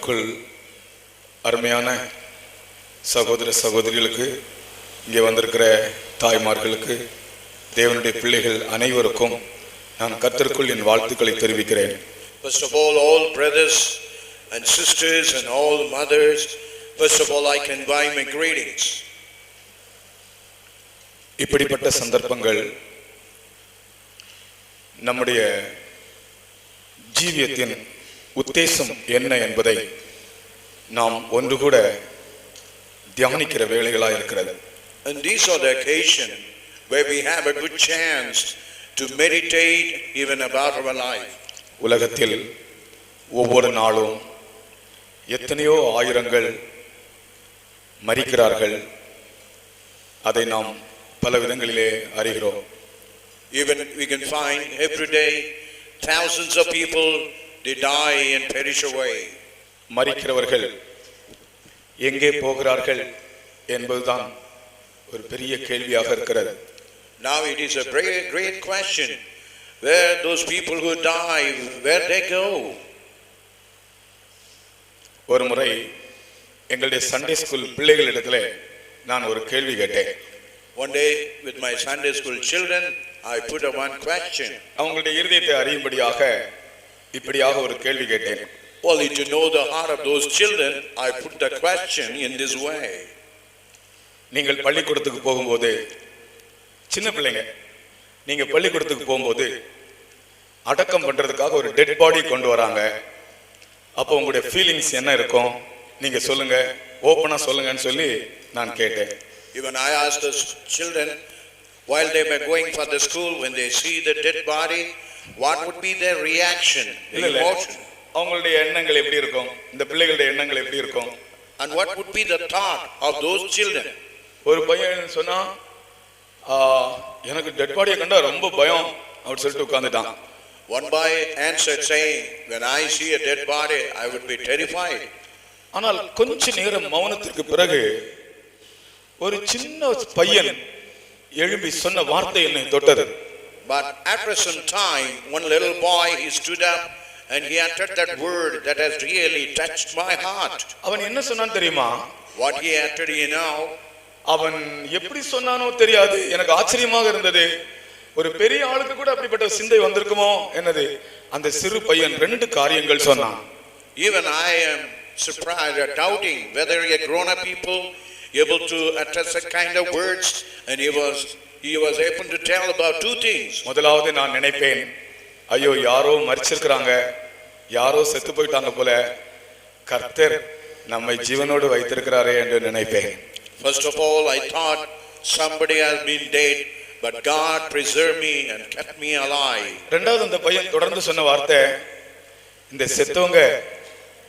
கர்த்தருக்குள் அருமையான சகோதர சகோதரிகளுக்கு, இங்கே வந்திருக்கிற தாய்மார்களுக்கு, தேவனுடைய பிள்ளைகள் அனைவருக்கும் நான் கர்த்தருக்குள் என் வாழ்த்துக்களை தெரிவிக்கிறேன். First of all brothers and sisters and all mothers, first of all I convey my greetings. இப்படிப்பட்ட சந்தர்ப்பங்கள் நம்முடைய ஜீவியத்தின் உத்தேசம் என்ன என்பதை நாம் ஒன்று கூட தியானிக்கிற வேளைகளாக இருக்கிறது. And these are the occasion where we have a good chance to meditate even about our life. உலகத்தில் ஒவ்வொரு நாளும் எத்தனையோ ஆயிரங்கள் மரிக்கிறார்கள். அதை நாம் பல விதங்களிலே அறிகிறோம். Even we can find every day thousands of people they die and perish away. மரிக்கிறவர்கள் எங்கே போகிறார்கள் என்பதுதான் ஒரு பெரிய கேள்வியாக இருக்கிறது. Now it is a great question where those people who die, where they go. ஒரு முறை எங்களுடைய சண்டே ஸ்கூல் பிள்ளைகளிடத்திலே நான் ஒரு கேள்வி கேட்டேன். One day with my Sunday school children I put one question. அவங்களுடைய இருதயத்தை அறியும்படியாக இப்படியாக ஒரு கேள்வி கேட்டேன். Only to know the heart of those children I put the question in this way. நீங்கள் பள்ளிக்கூடத்துக்கு போகும்போது, சின்ன பிள்ளைங்க, நீங்க பள்ளிக்கூடத்துக்கு போகும்போது அடக்கம் பண்றதுக்காக ஒரு டெட் பாடி கொண்டு வராங்க. அப்போ உங்களுடைய ஃபீலிங்ஸ் என்ன இருக்கும்? நீங்க சொல்லுங்க, ஓப்பனா சொல்லுங்கன்னு சொல்லி நான் கேட்டேன். Even I asked the children while they were going for the school, when they see the dead body, what would be their reaction, their emotion? அவங்களுடைய எண்ணங்கள் எப்படி இருக்கும்? இந்த பிள்ளைகளுடைய எண்ணங்கள் எப்படி இருக்கும்? And what would be the thought of those children? ஒரு பையன் சொன்னா, எனக்கு டெட் பாடியை கண்டா ரொம்ப பயம் அப்படி சொல்லிட்டு உட்கார்ந்துட்டான். One boy answered saying, when I see a dead body I would be terrified. ஆனால் கொஞ்ச நேரம் மௌனத்திற்கு பிறகு ஒரு சின்ன பையன் எழும்பி சொன்ன வார்த்தை என்னை தொட்டது. But after some time one little boy he stood up and he uttered that word that has really touched my heart. அவன் என்ன சொன்னான் தெரியுமா? What he uttered, you know? அவன் எப்படி சொன்னானோ தெரியாது, எனக்கு ஆச்சரியமாக இருந்தது. ஒரு பெரிய ஆளுக்கு கூட அப்படிப்பட்ட சிந்தை வந்திருக்குமோ என்னது. அந்த சிறு பையன் ரெண்டு காரியங்கள் சொன்னான். Even I am surprised or doubting whether a grown up people able to utter such kind of words, and he was able to tell about two things. முதலாவது நான் நினைப்பேன், ஐயோ யாரோ மரிச்சிருக்காங்க, யாரோ செத்து போயிட்டாங்க போல, கர்த்தர் நம்மை ஜீவனோடு வைத்திருக்கிறாரே என்று நினைப்பேன். First of all I thought somebody has been dead, but God preserved me and kept me alive. இரண்டாவது அந்த பையன் தொடர்ந்து சொன்ன வார்த்தை, இந்த செத்தவங்க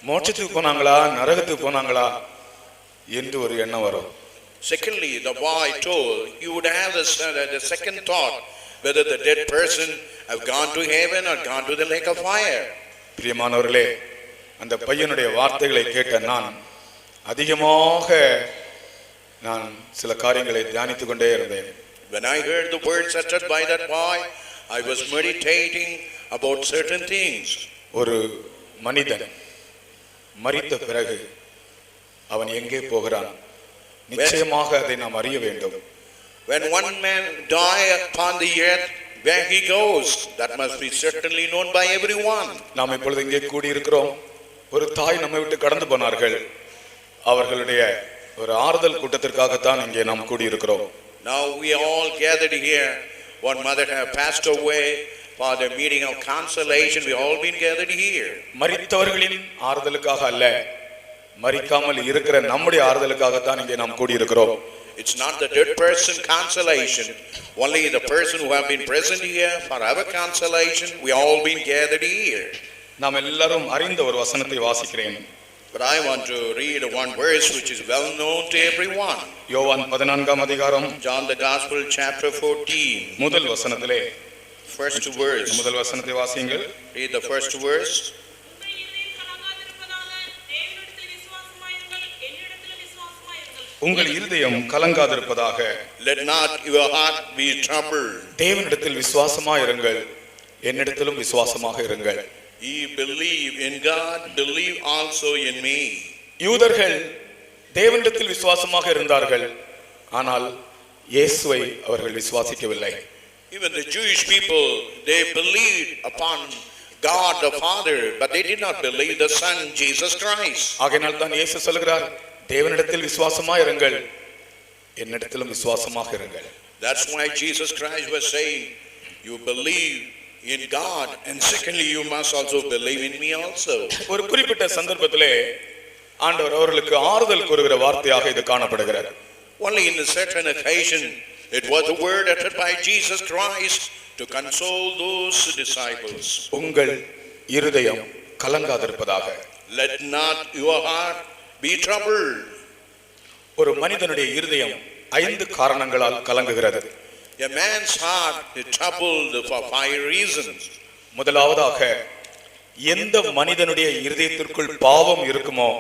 மோட்சத்துக்கு போனாங்களா நரகத்துக்கு போனாங்களா என்று ஒரு எண்ணம் வரும். Secondly, the boy told he would have the second thought whether the dead person have gone to heaven or gone to the lake of fire. பிரியமானவர்களே, அந்த பையனுடைய வார்த்தைகளை கேட்ட நான் அதிகமாக சில காரியங்களை தியானித்துக் கொண்டே இருந்தேன். When I heard the words uttered by that boy, I was meditating about certain things. ஒரு மனிதன் மரித்த பிறகு அவன் எங்கே போகிறான்? நிச்சயமாக அதை நாம் அறிய வேண்டும். When one man die upon the earth, where he goes, that must be certainly known by everyone. நாம் இப்பொழுது இங்கே கூடி இருக்கிறோம். ஒரு தாய் நம்மை விட்டு கடந்து போனார்கள். அவர்களுடைய ஒரு ஆறுதல் கூட்டத்திற்காகத்தான் இங்கே நாம் கூடி இருக்கிறோம். Now we all gathered here. One mother have passed away. For the meeting of consolation, we all been gathered here. மரித்தவர்களின் ஆறுதலுக்காக அல்ல, மரிக்காமல் இருக்கிற நம்முடைய ஆறுதலுக்காகத்தான் இங்கே நாம் கூடி இருக்கிறோம். It's not the dead person consolation, only the person who have been present here for our consolation. We all been gathered here. நாம் எல்லாரும் அறிந்த ஒரு வசனத்தை வாசிக்கிறேன். But I want to read one verse which is well known to everyone. யோவான் 14ஆம் அதிகாரம், John the Gospel chapter 14. முதல் வசனத்திலே, first verse. முதல் வசனத்தை வாசியுங்கள். Read the first verse. உங்கள் இருதயம் கலங்காதிருப்பதாக, Let not your heart be troubled. தேவனிடத்தில் விசுவாசமாய் இருங்கள், என்னிடத்திலும் விசுவாசமாக இருங்கள். Ye believe in God, believe also in me. யூதர்கள் தேவனிடத்தில் விசுவாசமாக இருந்தார்கள், ஆனால் இயேசுவை அவர்கள் விசுவாசிக்கவில்லை. Even the Jewish people, they believed upon God the Father, but they did not believe the Son Jesus Christ. ஆகையால் தான் இயேசு சொல்கிறார், தேவனிடத்தில் விசுவாசமாக இருங்கள், என்னிடத்திலும் விசுவாசமாக இருங்கள். That's why Jesus Christ was saying, you believe in God, and secondly you must also believe in me also. ஒரு குறிப்பிட்ட சந்தர்ப்பத்திலே ஆண்டவர் அவர்களுக்கு ஆறுதல் கூறுகிற வார்த்தையாக இது காணப்படுகிறது. Only in a certain occasion, it was a word uttered by Jesus Christ to console those disciples. உங்கள் இருதயம் கலங்காதிருப்பதாக. Let not your heart be troubled. ஒரு மனிதனுடைய இருதயம் 5 காரணங்களால் கலங்குகிறது. A man's heart is troubled for 5 reasons. முதலாவதாக, எந்த மனிதனுடைய இருதயத்திற்குள் பாவம் இருக்குமோ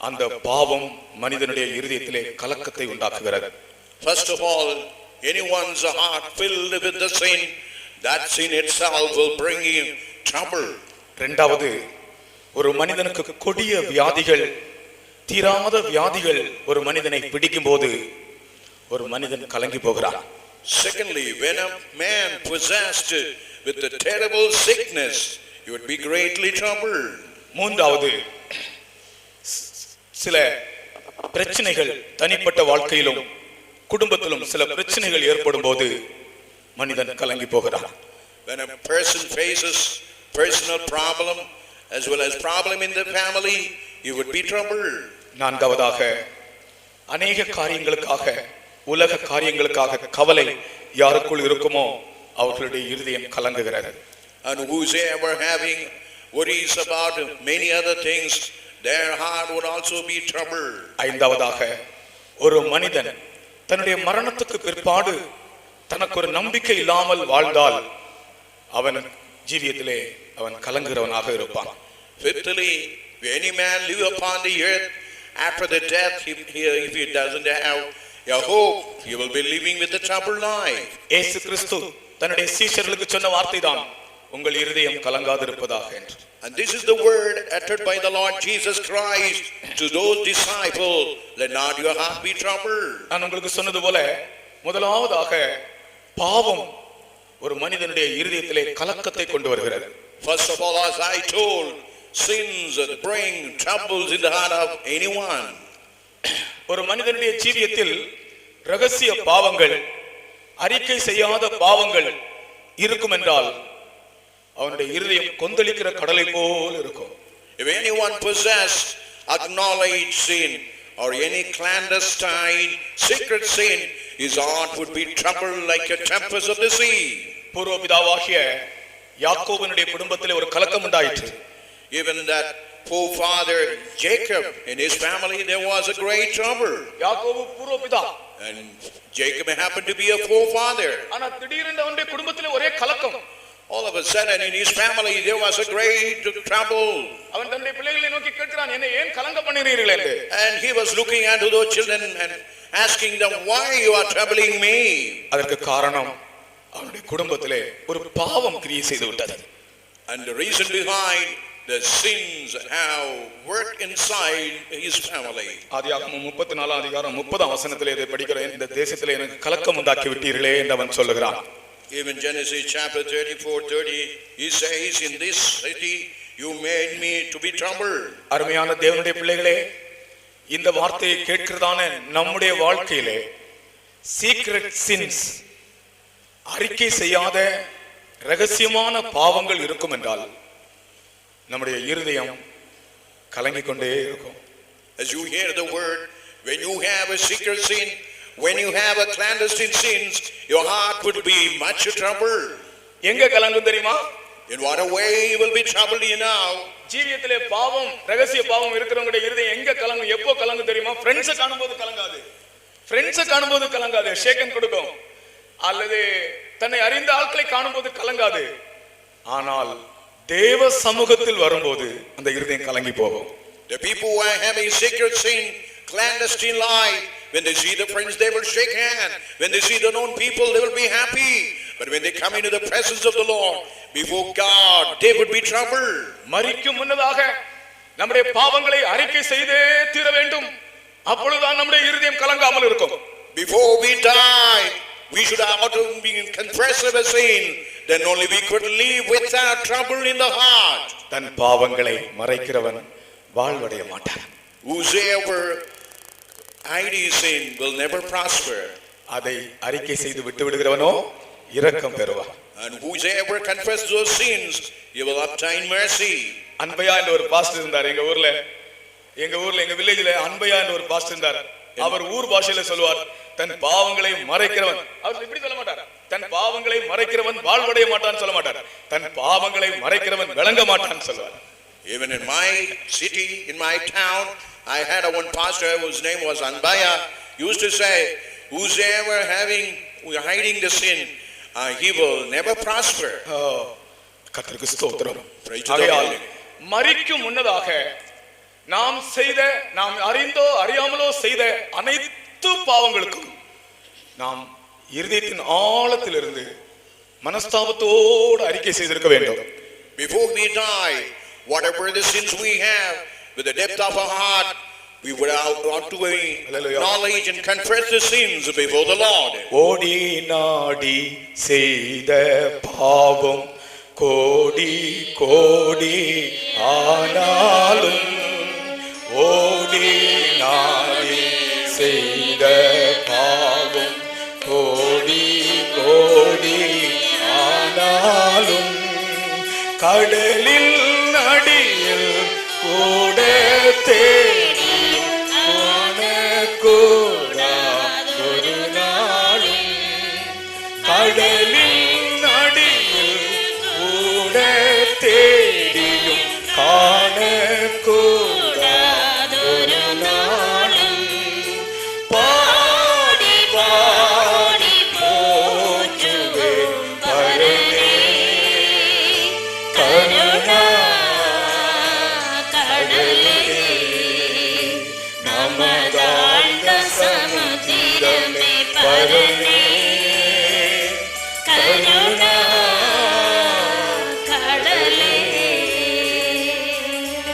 அந்த பாவம் மனிதனுடைய இருதயத்திலே கலக்கத்தை உண்டாக்குகிறது. First of all, anyone's heart filled with the sin, that sin itself will bring him trouble. இரண்டாவது, ஒரு மனிதனுக்கு கொடிய வியாதிகள், தீராத வியாதிகள் ஒரு மனிதனை பிடிக்கும் போது ஒரு மனிதன் கலங்கி போகிறான். Secondly, when a man possessed with a terrible sickness, he would be greatly troubled. மூன்றாவது, சில பிரச்சனைகள் தனிப்பட்ட வாழ்க்கையிலும் குடும்பத்திலும் சில பிரச்சனைகள் ஏற்படும் போது மனிதன் கலங்கி போகிறான். When a person faces personal problem as well as problem in the family, he would be troubled. நான்காவதாக, அநேக காரியங்களுக்காக, உலக காரியங்களுக்காக கவலை யாருக்குள் இருக்குமோ அவர்களுடைய இருதயம் கலங்குகிறது. And whosoever having worries about many other things, their heart would also be troubled. ஐந்தாவதாக, ஒரு மனிதன் தன்னுடைய மரணத்துக்கு பிற்பாடு தனக்கு ஒரு நம்பிக்கை இல்லாமல் வாழ்ந்தால் அவன் ஜீவியத்திலே அவன் கலங்குகிறவனாக இருப்பான். Fifthly, if any man live upon the earth after the death, if he doesn't have a hope, he will be living with a troubled life. இயேசு கிறிஸ்து தன்னுடைய சீஷர்களுக்கு சொன்ன வார்த்தைதான், உங்கள் இருதயம் கலங்காதிருப்பதாக என்று. And this is the word uttered by the Lord Jesus Christ to those disciples, let not your heart be troubled. நான் உங்களுக்கு சொன்னது போல முதலாவதாக பாவம் ஒரு மனிதனுடைய இருதயத்திலே கலக்கத்தை கொண்டு வருகிறது. First of all, as I told, sins bring troubles in the heart of anyone. ஒரு மனிதனுடைய ஜீவியத்தில் ரகசிய பாவங்கள், அறிக்கை செய்யாத பாவங்கள் இருக்கும் என்றால் அவனுடைய இருதயம் கொந்தளிக்கிற கடலை போல் இருக்கும். If anyone possess acknowledged sin or any clandestine secret sin, his heart would be troubled like a tempest of the sea. பூர்வ பிதாவாகிய யாக்கோபினுடைய குடும்பத்திலே ஒரு கலக்கம் உண்டாயிற்று. Even that forefather Jacob in his family, there was a great trouble. யாக்கோபு பூர்வ பிதா, And Jacob happened to be a forefather. ஆனா திடீரென்று அவனுடைய குடும்பத்திலே ஒரே கலக்கம். All of a sudden in his family there was a great trouble. அவன் தன்னுடைய பிள்ளைகளை நோக்கி கேட்கிறான், என்னை ஏன் கலங்க பண்ணுகிறீர்கள் என்று. And he was looking unto those children and asking them, why you are troubling me? அதற்கு காரணம் அவனுடைய குடும்பத்திலே ஒரு பாவம் கிரியை செய்து விட்டது. And the reason behind the sins have worked inside his family. ஆதியாகமம் 34 அதிகாரம் 30 வசனத்திலே இதை படிக்கிறேன். இந்த தேசத்திலே எனக்கு கலக்கம் உண்டாக்கி விட்டீர்களே என்று அவன் சொல்லுகிறான். Even Genesis chapter 34:30, he says, in this city you made me to be troubled. அருமையான தேவனுடைய பிள்ளைகளே, இந்த வார்த்தையை கேட்கிறதான நம்முடைய வாழ்க்கையிலே சீக்ரெட் சின்ஸ், அறிக்கை செய்யாத ரகசியமான பாவங்கள் இருக்கும் என்றால் நம்முடைய இருதயம் கலங்கிக் கொண்டே இருக்கும். As you hear the word, when you have a secret sin, when you have a clandestine sins, your heart would be much troubled. எங்க கலங்கும் தெரியுமா? In what a way will be troubled you now? ஜீவியத்திலே பாவம், ரகசிய பாவம் இருக்கிறவங்களுடைய இருதயம் எங்க கலங்கும், எப்போ கலங்கும் தெரியுமா? ஃப்ரெண்ட்ஸை காணும்போது கலங்காது. ஃப்ரெண்ட்ஸை காணும்போது கலங்காது, ஷேக்கன் கொடுக்கும். அல்லது தன்னை அறிந்த ஆட்களை காணும்போது கலங்காது. ஆனால் தேவ சமூகத்தில் வரும்போது அந்த இருதயம் கலங்கி போகும். The people who are having secret sin, clandestine life, when they see the friends, they will shake hands. When they see the known people, they will be happy. But when they come into the presence of the Lord, before God, they would be troubled. மரிக்கும் முன்னதாக நம்முடைய பாவங்களை அறிக்கை செய்தே தீர வேண்டும். அப்பொழுதுதான் நம்முடைய இருதயம் கலங்காமல் இருக்கும். Before we die, we should have to confess our sin. Then only we could live without trouble in the heart. தன் பாவங்களை மறைக்கிறவன் வாழ்வடைய மாட்டான். Whosoever hides his sin will never prosper. அதை அறிக்கை செய்து விட்டு விடுகிறவனோ இரக்கம் பெறுவான். And whosoever confesses those sins, he will obtain mercy. Anbaiya என்ற ஒரு பாஸ்டர் இருந்தார் எங்க ஊர்ல எங்க வில்லேஜ்ல அன்பையா என்ற ஒரு பாஸ்டர் இருந்தார். அவர் ஊர் பாஷையில சொல்லுவார், தன் பாவங்களை மறைக்கிறவன், அவர் இப்படி சொல்ல மாட்டார், தன் பாவங்களை மறைக்கிறவன் வாழ்வடைய மாட்டான்னு சொல்ல மாட்டார், தன் பாவங்களை மறைக்கிறவன் விளங்க மாட்டான்னு சொல்லுவார். Even in my city, in my town, I had one pastor whose name was Anbaya, used to say, whosoever hiding the sin, he will never prosper. கர்த்தருக்கு ஸ்தோத்திரம். Praise the Lord. மரிக்கும் முன்னதாக நாம் அறிந்தோ அறியாமலோ செய்த அனைத்து பாவங்களுக்கும் நாம் இருதயத்தின் ஆழத்திலிருந்து மனஸ்தாபத்தோடு அறிக்கை செய்திருக்க வேண்டும். Before we die, whatever the sins we have, with the depth of our heart, we would want to acknowledge and confess the sins before the Lord. ஓடி நாடி செய்த பாவம் கோடி கோடி ஆனாலும், ஓடி நாடி செய்த பாவம் கோடி கோடி ஆனாலும், கடலில் நடியில் கூட தேடி காணக்கூடா ஒரு நாளும், கடலில் நடியில் கூட தேடியும் காணக்கூடா ஒரு நாளும், பாடி பாடி போற்றுவேன் பரனே கருணா கடலே, நமதாழ்ந்த சமுத்திரமே பரனே கருணா கடலே.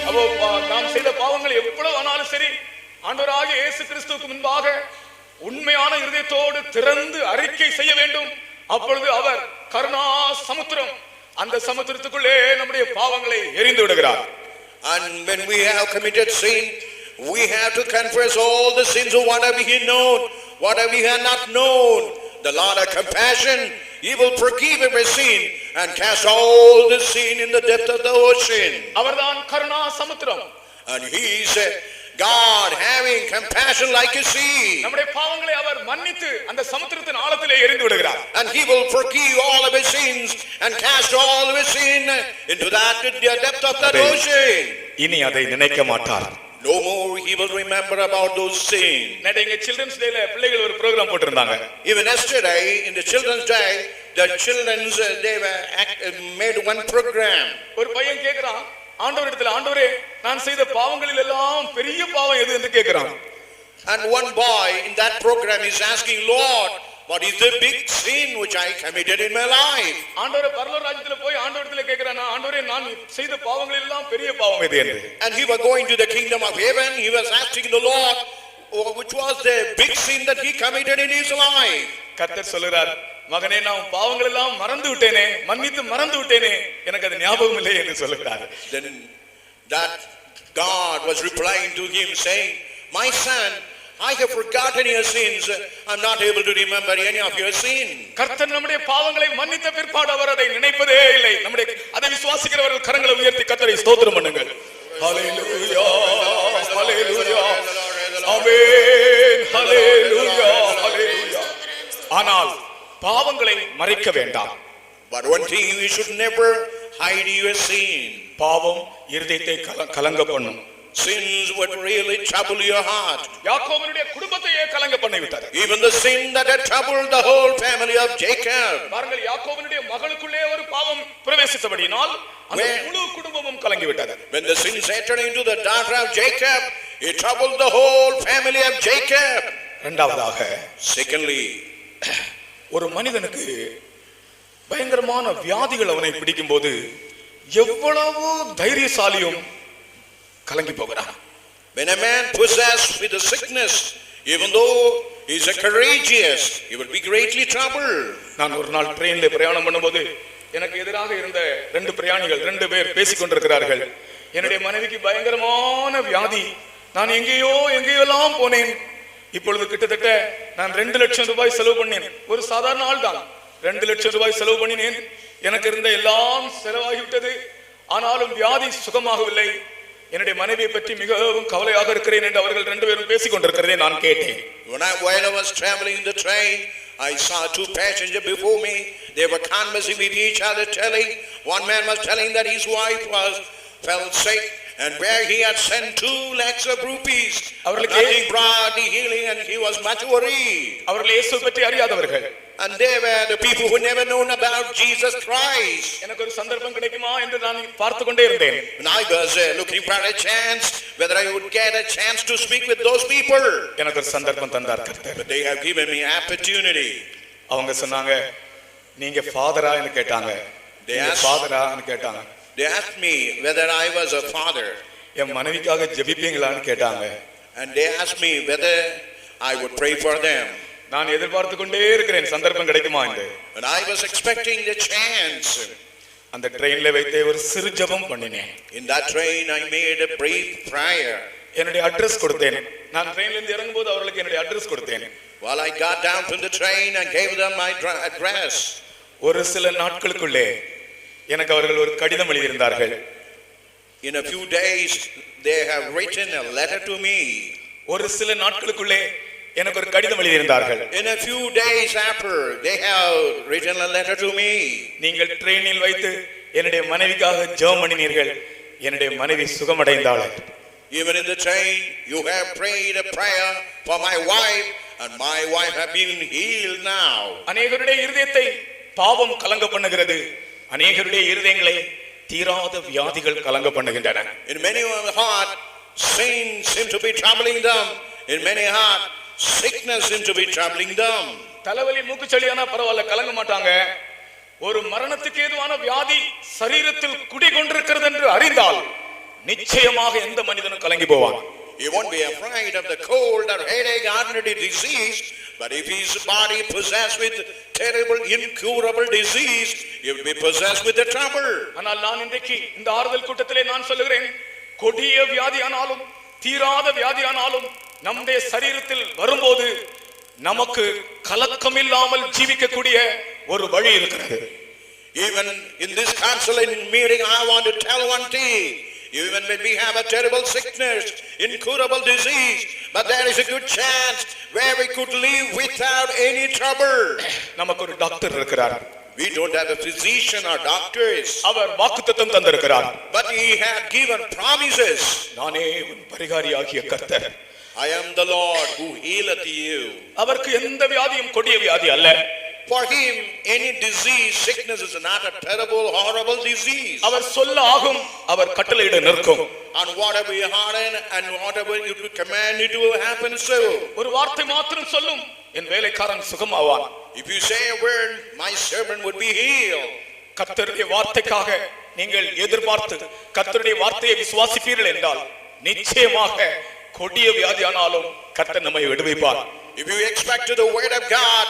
அப்போ நாம் செய்த பாவங்கள் எவ்வளவு ஆனாலும் சரி, ஆண்டவராகிய இயேசு கிறிஸ்துவுக்கு முன்பாக உண்மையான இருதயத்தோடு திறந்து அறிக்கை செய்ய வேண்டும். அப்பொழுது அவர் கருணா சமுத்திரம், அந்த சமுத்திரத்துக்குள்ளே நம்முடைய பாவங்களை எரிந்து விடுகிறார். And when we have committed sin, we have to confess all the sins of what we have known, what we have not known. The Lord of compassion, He will forgive every sin and cast all the sin in the depth of the ocean. அவர்தான் கருணா சமுத்திரம். And He is God having compassion like a sea. நம்முடைய பாவங்களை அவர் மன்னித்து அந்த சமுத்திரத்தின் ஆழத்திலே எரிந்து விடுகிறார். And He will forgive all of His sins and cast all of His sin into that depth of that ocean. இனி அதை நினைக்க மாட்டார். No more He will remember about those sins. நேற்று சில்ட்ரன்ஸ் டேல பிள்ளைகள் ஒரு ப்ரோகிராம் போட்டிருந்தாங்க. Even yesterday in the children's day, the children's they made one program. ஒரு பையன் கேக்குறான், ஆண்டவரிடத்தில், ஆண்டவரே நான் செய்த பாவங்களில் எல்லாம் பெரிய பாவம் எது என்று கேக்குறான். And one boy in that program is asking, Lord, what is the big sin which I committed in my life? ஆண்டவரே பரலோக ராஜ்யத்திலே போய் ஆண்டவரிடத்தில் கேக்குறான், ஆண்டவரே நான் செய்த பாவங்களில் எல்லாம் பெரிய பாவம் எது என்று. And he was going to the kingdom of heaven, he was asking the Lord, which was the big sin that he committed in his life. கர்த்தர் சொல்றார், மகனே நான் பாவங்கள் எல்லாம் மறந்து விட்டேனே, மன்னித்து மறந்து விட்டேனே, எனக்கு அது ஞாபகம் இல்லை என்று சொல்றார். Then that God was replying to him saying, my son, I have forgotten your sins. I'm not able to remember any of your sin. கர்த்தர் நம்முடைய பாவங்களை மன்னித்த பிற்பாடு அவர் அதை நினைப்பதே இல்லை. நம்முடைய அதை விசுவாசிக்கிறவர்கள் கரங்களை உயர்த்தி கர்த்தரை ஸ்தோத்திரம் பண்ணுங்கள். ஹalleluya ஹalleluya ஆமென் ஹalleluya ஹalleluya. ஆனால் பாவங்களை மறைக்க வேண்டாம். But one thing, we should never hide your sin. பாவம் இருதயத்தை கலங்க பண்ணும். Sins would really trouble your heart. யாக்கோபுடைய குடும்பத்தையே கலங்க பண்ணி விட்டது. Even the sin that had troubled the whole family of Jacob. பாருங்கள், யாக்கோபுடைய மகளுக்குள்ளே ஒரு பாவம் பிரவேசித்தபடியால் அந்த முழு குடும்பமும் கலங்கி விட்டது. When the sin entered into the daughter of Jacob, it troubled the whole family of Jacob. இரண்டாவதாக, secondly, ஒரு மனிதனுக்கு பயங்கரமான வியாதிகள் அவனை பிடிக்கும் போது எவ்வளவு தைரியசாலியும் கலங்கி போகிறான். When a man possessed with a sickness, even though he is a courageous, he will be greatly troubled. நான் ஒரு நாள் ட்ரெயின்ல பிரயாணம் பண்ணும்போது எனக்கு எதிராக இருந்த ரெண்டு பேர் பேசிக் கொண்டிருக்கிறார்கள். என்னுடைய மனைவிக்கு பயங்கரமான வியாதி, நான் எங்கேயோலாம் போனேன். இப்பொழுது கிட்டத்தட்ட நான் 2 லட்சம் ரூபாய் செலவு பண்ணேன். ஒரு சாதாரண ஆள் தான் 2 லட்சம் ரூபாய் செலவு பண்ணினேன். எனக்கு இருந்த எல்லாம் செலவாகிவிட்டது. ஆனாலும் வியாதி சுகமாகவில்லை. என்னுடைய மனைவியை பற்றி மிகவும் கவலையாக இருக்கிறேன் என்று அவர்கள் 2 பேரும் பேசிக் கொண்டிருக்கிறதை நான் கேட்டேன். While I was traveling in the train, I saw 2 passengers before me. They were conversing with each other, telling. One man was telling that his wife fell sick, and where he had sent 2 lakhs of rupees, nothing brought the healing, and he was much worried. அவர்கள் இயேசுவை பற்றி அறியாதவர்கள். And they were the people who never known about Jesus Christ. எனக்கு ஒரு சந்தர்ப்பம் கிடைக்குமா என்று நான் பார்த்து கொண்டே இருந்தேன். And I was looking for a chance, whether I would get a chance to speak with those people. எனக்கு ஒரு சந்தர்ப்பம் தந்தார் கர்த்தர். But they have given me opportunity. அவங்க சொன்னாங்க, நீங்க ஃபாதரா ன்னு கேட்டாங்க. ஃபாதரா ன்னு கேட்டாங்க. They asked me whether I was a father. என் மனைவிக்காக ஜெபிப்பீங்களான்னு கேட்டாங்க. And they asked me whether I would pray for them. நான் எதிர்பார்த்து கொண்டே இருக்கிறேன் சந்தர்ப்பம் கிடைக்குமா என்று. And I was expecting the chance. அந்த ட்ரெயின்ல வைத்தே ஒரு சிறு ஜெபம் பண்ணினேன். In that train I made a brief prayer. என்னுடைய அட்ரஸ் கொடுத்தேன். நான் ட்ரெயின்ல இருந்து இறங்கும்போது அவங்களுக்கு என்னுடைய அட்ரஸ் கொடுத்தேன். While I got down from the train and gave them my address. ஒரு சில நாட்களுக்குள்ளே எனக்கு அவர்கள் ஒரு கடிதம் எழுதியிருந்தார்கள். In a few days they have written a letter to me. ஒரு சில நாட்களுக்குள்ளே எனக்கு ஒரு கடிதம் எழுதியிருந்தார்கள். In a few days after they have written a letter to me. நீங்கள் ட்ரெயினில் வைத்து என்னுடைய மனைவிக்காக ஜெபம் பண்ணினீர்கள். என்னுடைய மனைவி சுகமடைந்தாள். Even in the train you have prayed a prayer for my wife, and my wife have been healed now. அநேகருடைய இருதயத்தை பாவம் கலங்க பண்ணுகிறது. அநேகருடைய இருதயங்களை தீராத வியாதிகள் கலங்க பண்ணுகின்றன. In many heart sin seem to be troubling them. In many heart sickness seem to be troubling them. தலைவலி மூக்குச்சளியானா பரவாயில்ல, கலங்க மாட்டாங்க. ஒரு மரணத்துக்கு ஏதுவான வியாதி சரீரத்தில் குடிகொண்டிருக்கிறது என்று அறிந்தால் நிச்சயமாக எந்த மனிதனும் கலங்கி போவான். He won't be afraid of the cold or headache, ordinary disease, but if his body possessed with terrible incurable disease, he will be possessed with the trouble. ஆனால் நான் இன்றைக்கு இந்த ஆறுதல் கூட்டத்திலே நான் சொல்லுகிறேன், கொடிய வியாதியானாலும் தீராத வியாதியானாலும் நம்முடைய சரீரத்தில் வரும்போது நமக்கு கலக்கம் இல்லாமல் ஜீவிக்கக்கூடிய ஒரு வழி இருக்கிறது. Even in this counseling meeting I want to tell one thing. Even when we have a terrible sickness, incurable disease, but there is a good chance where we could live without any trouble. நமக்கு ஒரு doctor இருக்கிறார். We don't have a physician or doctors. அவர் வாக்குத்தத்தம் தந்திருக்கிறார். But he had given promises. நானே உன் பரிகாரியாகிய கர்த்தர். I am the Lord who healeth you. அவருக்கு எந்த வியாதியும் கொடிய வியாதி அல்ல. For him any disease, sickness is not a terrible, horrible disease. அவர் சொல்ல ஆகும், அவர் கட்டளையிட நிற்கும். And whatever you order and whatever you command it will happen so. ஒரு வார்த்தை மாத்திரம் சொல்லும், என் வேலைக்காரன் சுகமாவான். If you say a word, my servant would be healed. கர்த்தருடைய வார்த்தைக்காக நீங்கள் எதிர்பார்த்து கர்த்தருடைய வார்த்தையை விசுவாசிப்பீர்கள் என்றால் நிச்சயமாக கொடிய வியாதியானாலும் கர்த்தர் நம்மை விடுவிப்பார். If you expect to the word of God,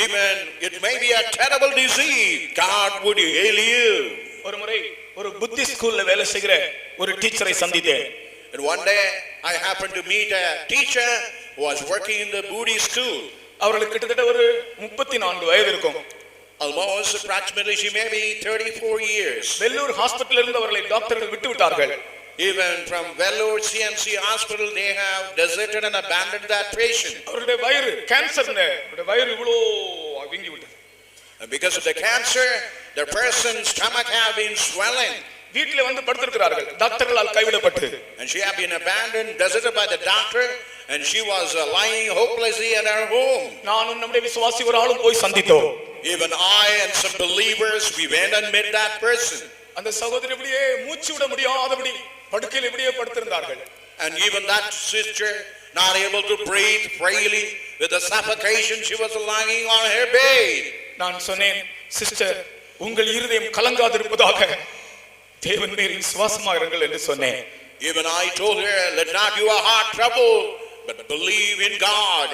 even it may be a terrible disease, God would heal you. ஒரு முறை ஒரு புத்தி ஸ்கூல்ல வேலை செய்கிற ஒரு டீச்சரை சந்தித்தேன். And one day I happened to meet a teacher who was working in the Buddhist school. அவர்களுக்கு கிட்டத்தட்ட ஒரு 34 வயது இருக்கும். Almost approximately she may be 34 years. Vellore ஹாஸ்பிடல்ல இருந்து அவர்களை டாக்டர்கள் விட்டு விட்டார்கள். Even from Vellore CMC hospital they have deserted and abandoned that patient. அவருடைய வயிறு கேன்சர்னு, அவருடைய வயிறு இவ்வளோ வீங்கி விட்டது. Because of the cancer, the person's stomach have been swelling. வீட்டிலே வந்து படுத்திருக்கிறார்கள் டாக்டர்களால் கைவிடப்பட்டு. And she had been abandoned, deserted by the doctor, and she was lying hopelessly at her home. நானும் நம்முடைய விசுவாசி ஒரு ஆளும் போய் சந்தித்தோம். Even I and some believers, we went and met that person. அந்த சகோதரி இப்படியே மூச்சு விட முடியாதபடி படுக்கையில் இப்படியே படுத்திருந்தார்கள். And even that sister not able to breathe freely with the suffocation, she was lying on her bed. நான் சொன்னேன், சிஸ்டர் உங்கள் இருதயம் கலங்காதிருப்பதாக தேவன் மேல் விசுவாசமாக இருங்கள் என்று சொன்னேன். Even I told her, let not your heart trouble, but believe in God.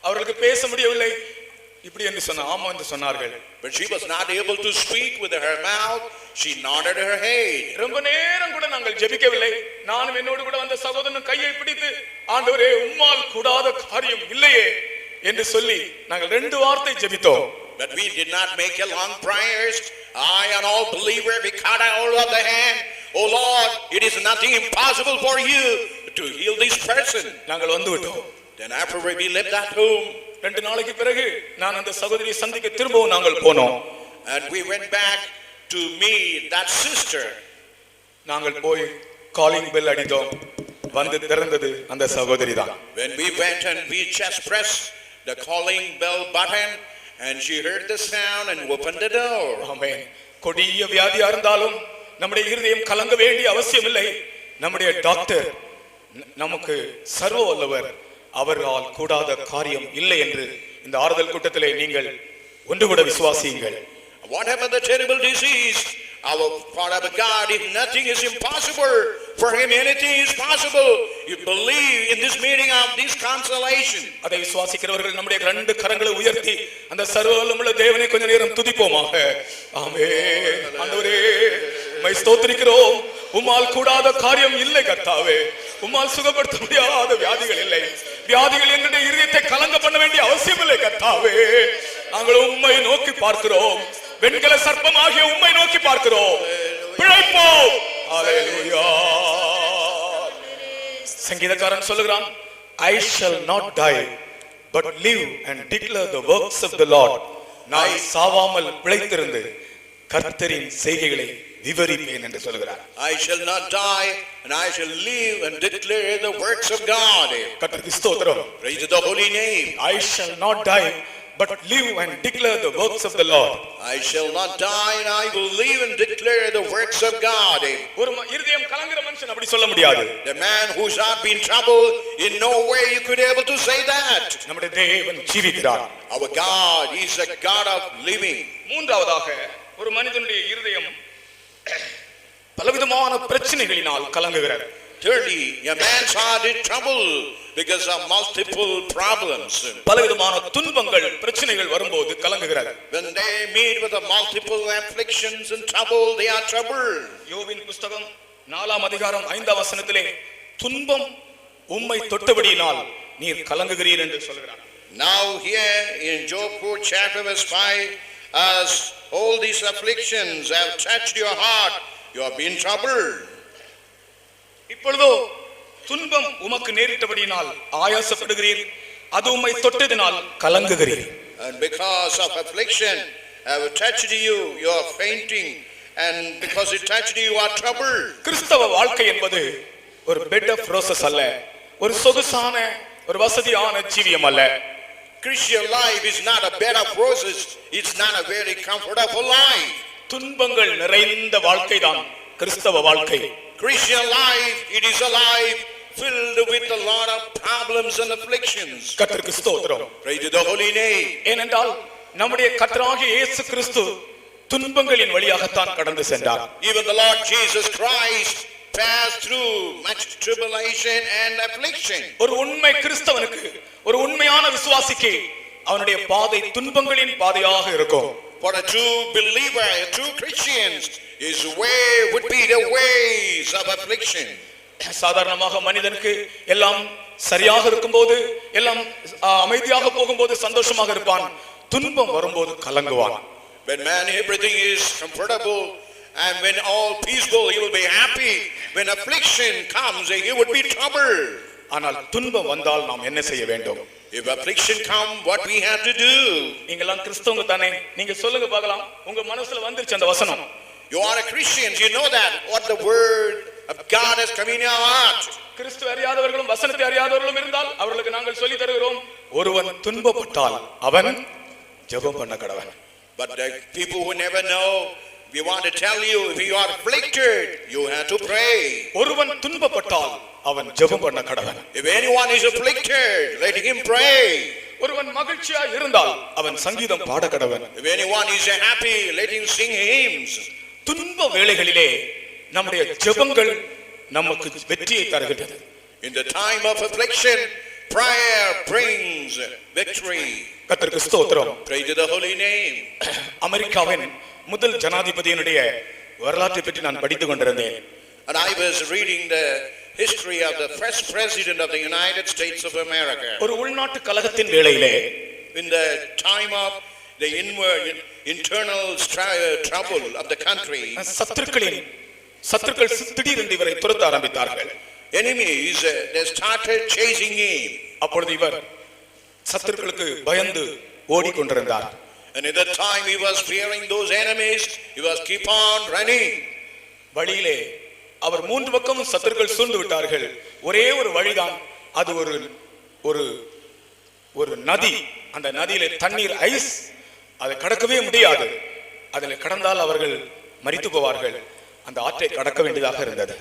அவர்களுக்கு பேச முடியவில்லை. இப்படி என்று சொன்ன ஆமா என்று சொன்னார்கள். But she was not able to speak with her mouth. She nodded her head. ரொம்ப நேரம் கூட நாங்கள் ஜெபிக்கவில்லை. நானும் என்னோடு கூட வந்த சகோதரன் கையை பிடித்து, ஆண்டவரே உம்மால் கூடாத காரியம் இல்லையே என்று சொல்லி நாங்கள் 2 வார்த்தை ஜெபித்தோம். But we did not make a long prayers. I and all believer, we caught hold of the hand. Oh Lord, it is nothing impossible for you to heal this person. நாங்கள் வந்து விட்டோம். Then after we left that home, 2 நாளைக்கு பிறகு நான் அந்த சகோதரியை சந்திக்க திரும்பவும் நாங்கள் போனோம். and we went back to meet that sister. நாங்கள் போய் காலிங் பெல் அடித்தோம். வந்து திறந்தது அந்த சகோதரி தான். When we went and we just pressed the calling bell button, and she heard the sound and opened the door. ஆமென். கொடிய வியாதியா இருந்தாலும் நம்முடைய இருதயம் கலங்க வேண்டிய அவசியம் இல்லை. நம்முடைய டாக்டர் நமக்கு சர்வ வல்லவர், அவரால் கூடாத காரியம் இல்லை என்று இந்த ஆறுதல் கூட்டத்திலே நீங்கள் ஒன்று கூட விசுவாசியுங்கள். Whatever the terrible disease, for our God, if nothing is impossible, for him anything is possible. You believe in this meeting of this consolation. அதை விசுவாசிக்கிறவர்கள் நம்முடைய 2 கரங்களை உயர்த்தி அந்த சர்வ வல்லமையுள்ள தேவனை கொஞ்ச நேரம் துதிப்போமாக. ஆமென். ஆண்டவரே உம்மை ஸ்தோத்திரிக்கிறோம். உம்மால் கூடாத காரியம் இல்லை கர்த்தாவே. உம்மால் சுகப்படுத்த முடியாத வியாதிகள் இல்லை. வியாதிகள் எங்களுடைய இருதயத்தை கலங்க பண்ண வேண்டிய அவசியம் இல்லை கர்த்தாவே. நாங்கள் உம்மை நோக்கி பார்க்கிறோம். வெண்கல சர்ப்பமாகிய உம்மை நோக்கி பார்க்கிறோம். பிழைப்போம். ஹalleluya. சங்கீதக்காரன் சொல்லுகிறான், I shall not die but live and declare the works of the Lord. நான் சாவாமல் பிழைத்திருந்து கர்த்தரின் செய்கைகளை விவரிப்பேன் என்று சொல்கிறார். I shall not die and I shall live and declare the works of God. கர்த்தருக்கு ஸ்தோத்திரம். Praise the holy name. I shall not die but live and declare the works of the Lord. I shall not die and I will live and declare the works of God. ஒரு இருதயம் கலங்குற மனுஷன் அப்படி சொல்ல முடியாது. The man who's not been troubled, in no way you could able to say that. நம்முடைய தேவன் ஜீவிக்கிறார். Our God is a God of living. மூன்றாவதாக ஒரு மனிதனுடைய இருதயம் பலவிதமான பிரச்சனைகளினால் கலங்குகிறது. Thirdly, a man's heart is troubled because of multiple problems. பலவிதமான துன்பங்கள் பிரச்சனைகள் வரும்போது கலங்குகிறது. When they meet with the multiple afflictions and trouble, they are troubled. யோபின் புத்தகம் 4ஆம் அதிகாரம் 5ஆம் வசனத்திலே துன்பம் உம்மை தொட்டபடியினால் நீர் கலங்குகிறீர் என்று சொல்கிறார். Now here in Job 4 chapter verse 5, as all these afflictions have touched your heart, you have been troubled. இப்பொழுதோ துன்பம் உமக்கு நேரிட்டபடியினால் ஆயாசப்படுகிறீர், அது உம்மை தொட்டதினால் கலங்குகிறீர். And because of affliction have touched you, you are fainting, and because it touched you, you are troubled. கிறிஸ்தவ வாழ்க்கை என்பது ஒரு bed of roses அல்ல, ஒரு சொகுசான ஒரு வசதியான ஜீவியம் அல்ல. Christian life is not a bed of roses. It's not a very comfortable life. துன்பங்கள் நிறைந்த வாழ்க்கை தான் கிறிஸ்தவ வாழ்க்கை. Christian life, it is a life filled with a lot of problems and afflictions. கர்த்தருக்கு ஸ்தோத்திரம். Praise the holy name. ஏனென்றால் நம்முடைய கர்த்தராகிய இயேசு கிறிஸ்து துன்பங்களின் வழியாகத்தான் கடந்து சென்றார். Even the Lord Jesus Christ passed through much tribulation and affliction. ஒரு உண்மை கிறிஸ்தவனுக்கு, ஒரு உண்மையான விசுவாசிக்கு அவனுடைய பாதை துன்பங்களின் பாதையாக இருக்கும். For a true believer, a true Christian, his way would be the ways of affliction. சாதாரணமாக மனிதனுக்கு எல்லாம் சரியாக இருக்கும்போது, எல்லாம் அமைதியாக போகும்போது சந்தோஷமாக இருப்பான். துன்பம் வரும்போது கலங்குவான். When man everything is comfortable and when all peaceful, he will be happy. When affliction comes, he would be troubled. ஆனால் துன்பம் வந்தால் நாம் என்ன செய்ய வேண்டும்? If affliction come, what we have to do? நீங்கெல்லாம் கிறிஸ்தவங்க தானே, நீங்க சொல்லுங்க பார்க்கலாம். உங்க மனசுல வந்துருச்சு அந்த வசனம். You are a Christian, you know that what the word of God has come in your heart. கிறிஸ்து அறியாதவர்களும் வசனத்தை அறியாதவர்களும் இருந்தால் அவர்களுக்கு நாங்கள் சொல்லி தருகிறோம், ஒருவன் துன்பப்பட்டால் அவன் ஜெபம் பண்ண கடவன். But the people who never know, we want to tell you, if you are afflicted, you have to pray. ஒருவன் துன்பப்பட்டால் அவன் ஜெபம் பண்ண கடவன். If anyone is afflicted, let him pray. ஒருவன் மகிழ்ச்சியா இருந்தால் அவன் சங்கீதம் பாட கடவன். If anyone is happy, let him sing hymns. துன்ப வேளைகளிலே நம்முடைய ஜெபங்கள் நமக்கு வெற்றியை தருகிறது. In the time of affliction, prayer brings victory. கர்த்தருக்கு ஸ்தோத்திரம். Pray to the holy name. அமெரிக்காவின் முதல் ஜனாதிபதியினுடைய வரலாற்றை பற்றி நான் படித்துக் கொண்டிருந்தேன். And I was reading the history of the first president of the United States of America. ஒரு உள்நாட்டு கலகத்தின் வேளையிலே, In the time of the internal trouble of the country, சத்துருக்கள் திடீரென்று இவரை துரத்த ஆரம்பித்தார்கள். enemies they started chasing him. அப்பொழுது இவர் சத்துருக்களுக்கு பயந்து ஓடிக்கொண்டிருந்தார். And at that time he was fearing those enemies. He was keep on running. வழியிலே அவர் மூன்று பக்கமும் சத்துருக்கள் சூழ்ந்து விட்டார்கள். ஒரே ஒரு வழிதான், அது ஒரு நதி. அந்த நதியிலே தண்ணீர் ஐஸ், அதை கடக்கவே முடியாது. அதில் கடந்தால் அவர்கள் மரித்து போவார்கள். அந்த ஆற்றை கடக்க வேண்டியதாக இருந்தது.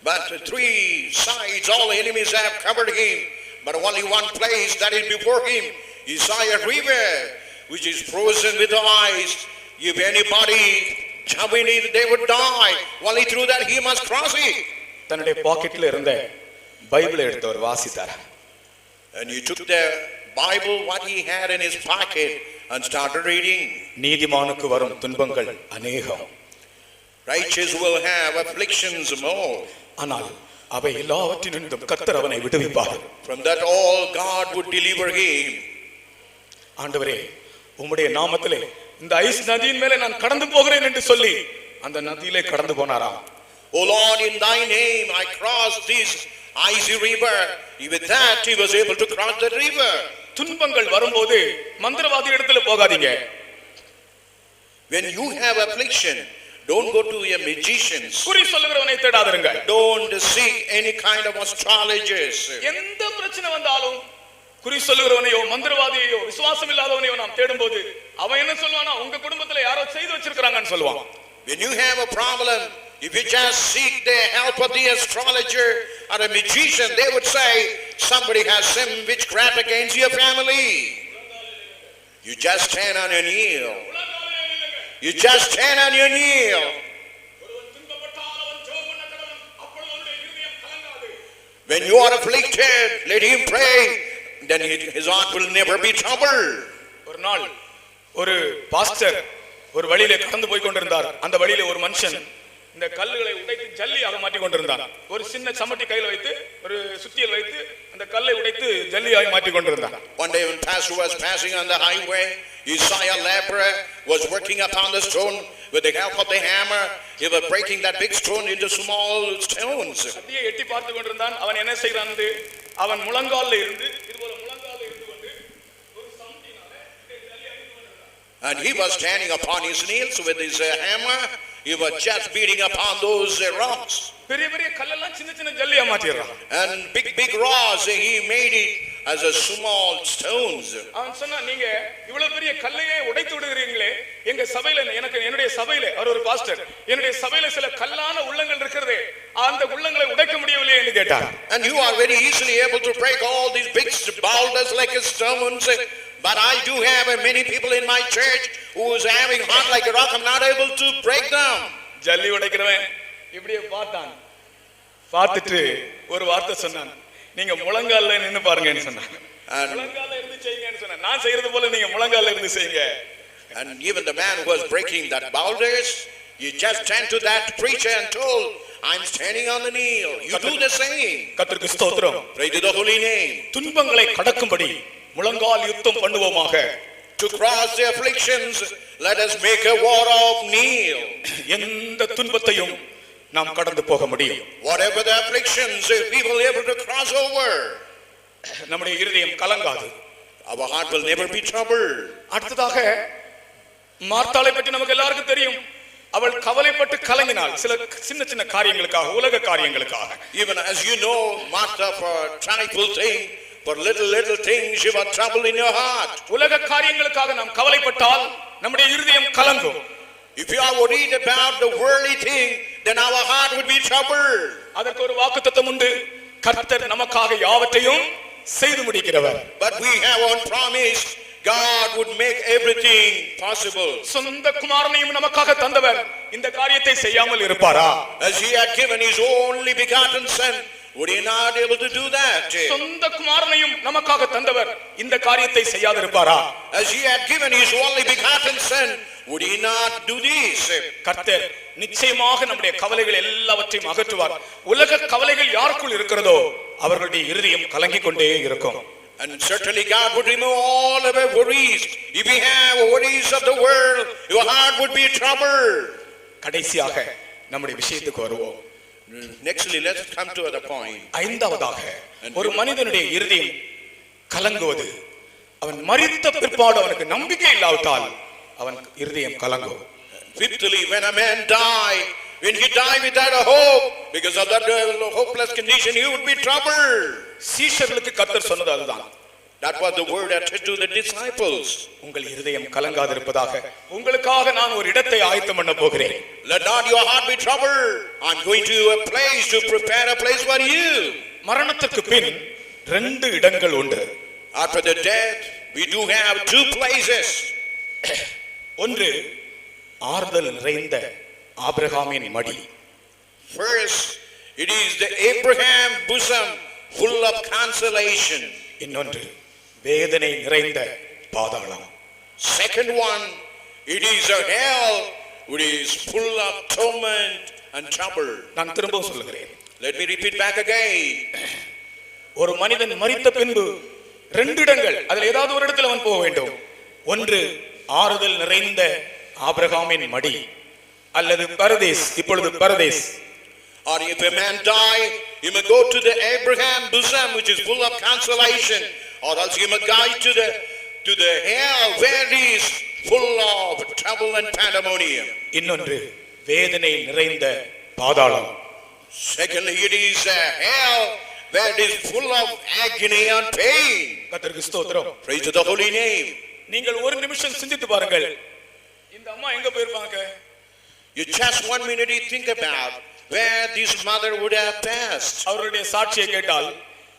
But three sides all the enemies have covered him, but only one place that is before him. He saw a river which is frozen with ice. If anybody jump in it, they would die. Only through that he must cross it. தன்னுடைய பாக்கெட்ல இருந்த பைபிளை எடுத்தவர் வாசித்தார். And he took the Bible what he had in his pocket and started reading. நீதிமானுக்கு வரும் துன்பங்கள் அநேகம். Righteous will have afflictions more. ஆனால் அவை எல்லாவற்றினின்றும் கர்த்தர் அவனை விடுவிப்பார். From that all God would deliver him. ஆண்டவரே, உம்முடைய நாமத்திலே இந்த ஐஸ் நதியின் மேலே நான் கடந்து போகிறேன் என்று சொல்லி அந்த நதியிலே கடந்து போனாராம். O Lord, in thy name I crossed this icy river. With that he was able to cross the river. துன்பங்கள் வரும்போது மந்திரவாதி இடத்துல போகாதீங்க. When you have affliction, don't go to a magicians. குறி சொல்லுகிறவனை தேடாதீங்க. Don't seek any kind of astrologers. எந்த பிரச்சனை வந்தாலும் குறி சொல்லுகிறவனையோ மந்திரவாதியையோ விசுவாசம் இல்லாதவனையோ நாம் தேடும்போது அவன் என்ன சொல்வானா, உங்க குடும்பத்துல யாரோ செய்து வச்சிருக்காங்கன்னு சொல்லுவான். When you have a problem, if you just seek the help of the astrologer or a magician, they would say somebody has some witchcraft against your family. You just stand on your kneel. You just stand on your kneel. When you are afflicted, let him pray. Then his heart will never be troubled. ஒரு நாள் ஒரு pastor ஒரு வழியிலே கடந்து போய் கொண்டிருந்தார். அந்த வழியிலே ஒரு மனுஷன் இந்த கல்லுகளை உடைத்து ஜல்லியாக மாற்றி கொண்டிருந்தான். ஒரு சின்ன சமட்டி கையில் வைத்து ஒரு சுத்தியல் வைத்து அந்த கல்லை உடைத்து ஜல்லியாக மாற்றி கொண்டிருந்தான். One day when pastor was passing on the highway, he saw a leper was working upon the stone with the help of the hammer. He was breaking that big stone into small stones. அப்படியே எட்டி பார்த்து கொண்டிருந்தான். அவன் என்ன செய்கிறான், அவன் முழங்கால்ல இருந்து இதுபோல முழங்கால்ல இருந்து கொண்டு ஒரு சமட்டினால ஜல்லி அடித்து கொண்டிருந்தான். And he was standing upon his knees with his hammer. He was just beating upon those rocks. பெரிய பெரிய கல்லெல்லாம் சின்ன சின்ன ஜல்லியா மாத்திடுறான். And big rocks he made it as a small stones. அவன் சொன்னா, நீங்க இவ்வளவு பெரிய கல்லையே உடைத்து விடுகிறீங்களே, எங்க சபையில என்னுடைய சபையில அவர் ஒரு பாஸ்டர், என்னுடைய சபையில சில கல்லான உள்ளங்கள் இருக்கிறதே, அந்த உள்ளங்களை உடைக்க முடியவில்லை என்று கேட்டார். And you are very easily able to break all these big boulders like stones. But I do have many people in my church who is having heart like a rock. I'm not able to break them. ஜல்லி உடைக்கிறவன் இப்படியே பார்த்தான். பார்த்துட்டு ஒரு வார்த்தை சொன்னான், நீங்க முழங்கால்ல நின்னு பாருங்கன்னு சொன்னான். முழங்கால்ல இருந்து செய்யுங்கன்னு சொன்னான். நான் செய்யறது போல நீங்க முழங்கால்ல இருந்து செய்யுங்க. And even the man who was breaking that boulders, he just turned to that preacher and told, I'm standing on the kneel. You do the same. கர்த்தருக்கு ஸ்தோத்திரம். Pray to the holy name. துன்பங்களை கடக்கும்படி முழங்கால் யுத்தம் பண்ணுவோமாக. To cross the afflictions, let us make a war of kneel. எந்த துன்பத்தையும் நாம் கடந்து போக முடியும். Whatever the afflictions, we will be able to cross over. நம்முடைய இருதயம் கலங்காது. Our heart will never be troubled. அடுத்ததாக மார்த்தாளை பற்றி நமக்கு எல்லாருக்கும் தெரியும். அவள் கவலைப்பட்டு கலங்கினாள் சில சின்ன சின்ன காரியங்களுக்காக, உலக காரியங்களுக்காக. Even as you know, Martha, for trifle thing, for little things, you are troubled in your heart. உலக காரியங்களுக்காக நாம் கவலைப்பட்டால் நம்முடைய இருதயம் கலங்கும். If you are worried about the worldly thing, then our heart would be troubled. அதற்கு ஒரு வாக்குத்தத்தம் உண்டு. கர்த்தர் நமக்காக யாவற்றையும் செய்து முடிக்கிறவர். But we have one promise, God would make everything possible. சொந்த குமாரனையும் நமக்காக தந்தவர் இந்த காரியத்தை செய்யாமல் இருப்பாரா? As he had given his only begotten son, would he not be able to do that? சொந்த குமாரனையும் நமக்காக தந்தவர் இந்த காரியத்தை செய்யாதிருப்பாரா? As he had given his only begotten son, would he not do this? கர்த்தர் நிச்சயமாக நம்முடைய கவலைகள் எல்லாவற்றையும் அகற்றுவார். உலக கவலைகள் யாருக்குள் இருக்கிறதோ அவர்களுடைய இருதயம் கலங்கிக் கொண்டே இருக்கும். And certainly God would remove all of our worries. If we have worries of the world, your heart would be troubled. கடைசியாக நம்முடைய விஷயத்துக்கு வருவோம். Nextly, let's come to the point. ஐந்தாவதாக ஒரு மனிதனுடைய இருதயம் கலங்குவது, அவன் மரித்த பிற்பாடு அவனுக்கு நம்பிக்கை இல்லாவிட்டால் அவன் இருதயம் கலங்கும். Fifthly, when a man die, when he die without a hope, because of that hopeless condition, he would be troubled. சீஷர்களுக்கு கர்த்தர் சொன்னது அதுதான். That was the word uttered to the disciples. உங்கள் இருதயம் கலங்காதிருப்பதாக, உங்களுக்காக நான் ஒரு இடத்தை ஆயத்தம் பண்ண போகிறேன். Let not your heart be troubled. I'm going to a place to prepare a place for you. மரணத்துக்கு பின் ரெண்டு இடங்கள் உண்டு. After the death, we do have two places. ஒன்று ஆறுதல் நிறைந்த ஆபிரகாமின் மடி. First, it is the Abraham bosom full of consolation. இன்னொன்று வேதனை நிறைந்த பாதாளம். Second one, it is a hell which is full of torment and trouble. நான் திரும்பவும் சொல்லுகிறேன். Let me repeat back again. ஒரு மனிதன் மரித்த பின்பு ரெண்டு இடங்கள், அதில் ஏதாவது ஒரு இடத்துல அவன் போக வேண்டும். ஒன்று ஆறுதல் நிறைந்த ஆபிரகாமின் மடி அல்லது பரதேஸ். இப்பொழுது Pradesh. Or if a man die, he may go to the Abraham bosom which is full of consolation, or else he may go to the hell where it is full of trouble and pandemonium. இன்னொன்று வேதனை நிறைந்த பாதாளம். Secondly, it is a hell where it is full of agony and pain. கர்த்தருக்கு ஸ்தோத்திரம். Praise to the holy name. நீங்கள் ஒரு நிமிஷம் சிந்தித்து பாருங்கள், இந்த அம்மா எங்க போயிருப்பாங்க? You just 1 minute you think about where this mother would have passed. அவருடைய சாட்சியை கேட்டால்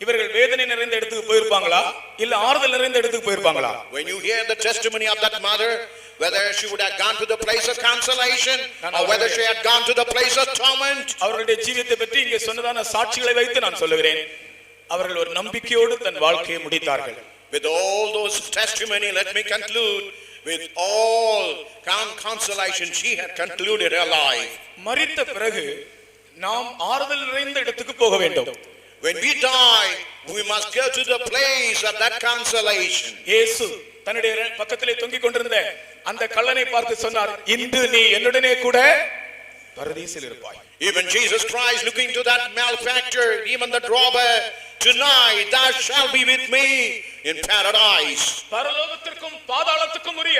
இவர்கள் வேதனை நிறைந்த இடத்துக்கு போயிருப்பாங்களா இல்ல ஆறுதல் நிறைந்த இடத்துக்கு போயிருப்பாங்களா? When you hear the testimony of that mother, whether she would have gone to the place of consolation or whether she had gone to the place of torment. அவருடைய ஜீவியத்தை பற்றி இங்கே சொன்னதான சாட்சிகளை வைத்து நான் சொல்லுகிறேன், அவர்கள் ஒரு நம்பிக்கையோடு தன் வாழ்க்கையை முடித்தார்கள். With all those testimony, let me conclude, with all consolation she had concluded her life. மரித்த பிறகு நாம் ஆறுதல் நிறைந்த இடத்துக்கு போக வேண்டும். When we die, we must go to the place of that consolation. இயேசு தன்னுடைய பக்கத்திலே தொங்கிக் கொண்டிருந்த அந்த கள்ளனை பார்த்து சொன்னார், இன்று நீ என்னுடனே கூட பரதீசில் இருப்பாய். Even Jesus Christ looking to that malefactor, even the robber, tonight thou shalt be with me in paradise. பரலோகத்திற்கும் பாதாளத்துக்கும் உரிய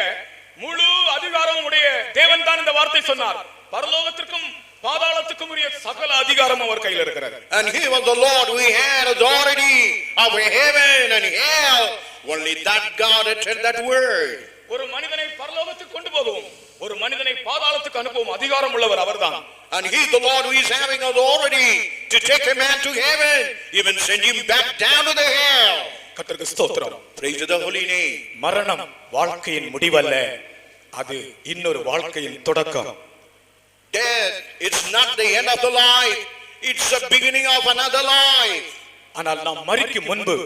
முழு அதிகாரம் உடைய தேவன் தான் இந்த வார்த்தை சொன்னார். பரலோகத்திற்கும் பாதாளத்துக்கும் உரிய சகல அதிகாரம் அவர் கையில் இருக்கிறது. And he was the Lord, we had authority over heaven and hell. Only that God had said that word. ஒரு மனிதனை பரலோகத்துக்கு கொண்டு போகவும் ஒரு மனிதனை பாதாளத்துக்கு அனுப்பவும் அதிகாரம் உள்ளவர் அவர்தான். And he the Lord who is having authority to take a man to heaven, even send him back down to the hell. கர்த்தருக்கு ஸ்தோத்திரம். Praise to the holy name. மரணம் வாழ்க்கையின் முடிவல்ல, அது இன்னொரு வாழ்க்கையின் தொடக்கம். Death, it's not the end of the life, it's the beginning of another life. ஆனால் நாம் மரிக்கும் முன்பு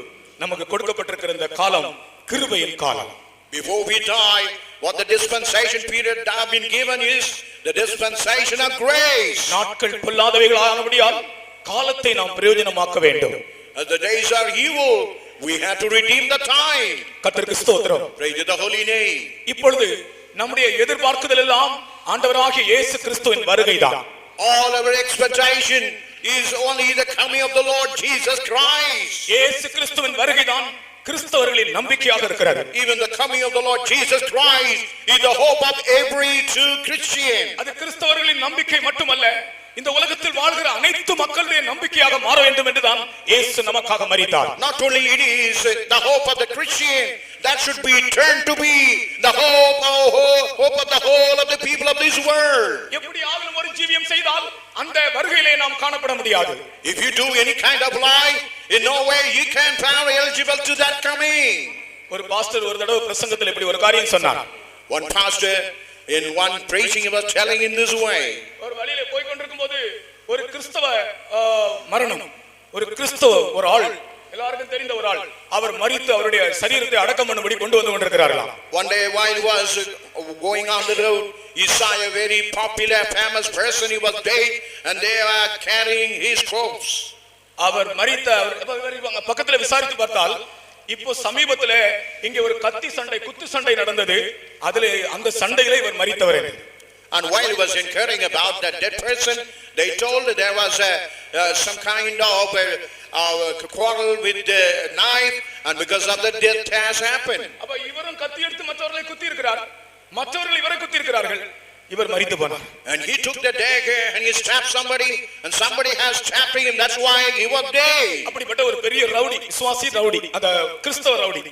நமக்கு கொடுக்கப்பட்டிருக்கிற இந்த காலம் கிருபையின் காலம். Before we die, what the dispensation period that have been given is the dispensation of grace. நாட்கள் பொல்லாதவைகளானபடியால் காலத்தை நாம் பிரயோஜனமாக்க வேண்டும். As the days are evil, we have to redeem the time. கர்த்தருக்கு ஸ்தோத்திரம். Praise to the holy name. இப்பொழுது நம்முடைய எதிர்பார்க்குதல் எல்லாம் ஆண்டவராகிய இயேசு கிறிஸ்துவின் வருகைதான். All our expectation is only the coming of the Lord Jesus Christ. இயேசு கிறிஸ்துவின் வருகைதான் கிறிஸ்தவர்களின் நம்பிக்கையாக இருக்கிறது. Even the coming of the Lord Jesus Christ is the hope of every true Christian. அது கிறிஸ்தவர்களின் நம்பிக்கை மட்டுமல்ல, இந்த உலகத்தில் வாழ்கிற அனைத்து மக்களுடைய நம்பிக்கையாக மாற வேண்டும் என்றுதான் இயேசு நமக்காக மரித்தார். Not only it is the hope of the Christian, that should be turned to be the hope of the whole of the people of this world. எப்படி ஆகிலும் ஒரு ஜீவியம் செய்தால் அந்த வருகையிலே நாம் காணப்பட முடியாது. If you do any kind of life, In no way you can found eligible to that coming. ஒரு பாஸ்டர் ஒரு தடவை பிரசங்கத்தில் இப்படி ஒரு காரியம் சொன்னார். One pastor in one preaching he was telling in this way. ஒரு வழியிலே போய் கொண்டிருக்கும்போது ஒரு கிறிஸ்தவ மரணம், ஒரு கிறிஸ்தவ ஒரு ஆள், எல்லாருக்கும் தெரிந்த ஒரு ஆள், அவர் மரித்து அவருடைய சரீரத்தை அடக்கம் பண்ணும்படி கொண்டு வந்து கொண்டிருக்கிறார்களாம். One day while he was going on the road, he saw a very popular famous person. He was dead and they were carrying his corpse. அவர் மரித்த பக்கத்துல விசாரித்து பார்த்தால் இப்போ சமீபத்துல இங்க ஒரு கத்தி சண்டை குத்து சண்டை நடந்தது. அதுல அந்த சண்டையில இவர் மரித்தவர். And while he was inquiring about that dead person, they told that there was some kind of quarrel with the knife, and because of the death has happened. அப்ப இவரும் கத்தி எடுத்து மற்றவர்களை குத்தி இருக்கிறார், மற்றவர்கள் இவரை குத்தி இருக்கிறார்கள், இவர் மரித்து போனார். And he took the dagger and he stabbed somebody, and somebody has stabbed him. That's why he was dead. அப்படிப்பட்ட ஒரு பெரிய ரவுடி, விசுவாசி ரவுடி, அந்த கிறிஸ்தவ rowdy.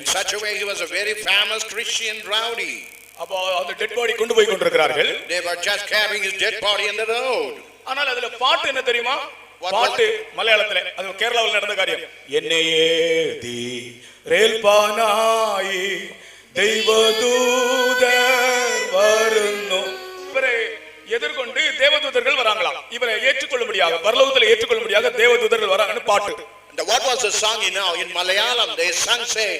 In such a way he was a very famous Christian rowdy. அப்ப அந்த dead body கொண்டு போய் கொண்டிருக்கிறார்கள். They were just carrying his dead body on the road. ஆனால் அதுல பாட்டு என்ன தெரியுமா? பாட்டு மலையாளத்துல, அது கேரளாவில் நடந்த காரியம். என்னையே தி ரேல்பானாய் தெய்வதூதர் வருന്നു. இவரை எதிர்கொண்டு தேவதூதர்கள் வராங்களாம். இவரை ஏற்றுக்கொள்ளும்படியாக, பரலோகத்தில் ஏற்றுக்கொள்ளும்படியாக தேவதூதர்கள் வராங்கன்னு பாட்டு. What was the song in Malayalam? They sang say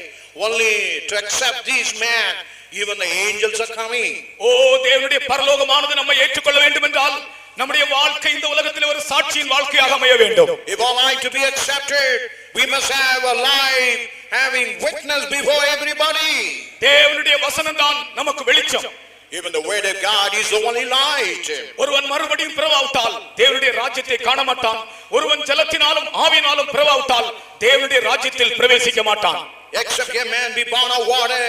only to accept these men, even the angels are coming. ஓ தேவனுடைய பரலோகமானது நம்மை ஏற்றுக்கொள்ள வேண்டும் என்றால் நம்முடைய வாழ்க்கை இந்த உலகத்தில் ஒரு சாட்சியின் வாழ்க்கையாக அமைய வேண்டும். If our life to be accepted, we must have a life having witness before everybody. தேவனுடைய வசனம் தான் நமக்கு வெளிச்சம். Even the word of God is the only light. ஒருவன் மறுபடியும் பிறவாவிட்டால் தேவனுடைய ராஜ்யத்தை காண மாட்டான். ஒருவன் ஜலத்தினாலும் ஆவியினாலும் பிறவாவிட்டால் தேவனுடைய ராஜ்யத்தில் பிரவேசிக்க மாட்டான். Except a man be born of water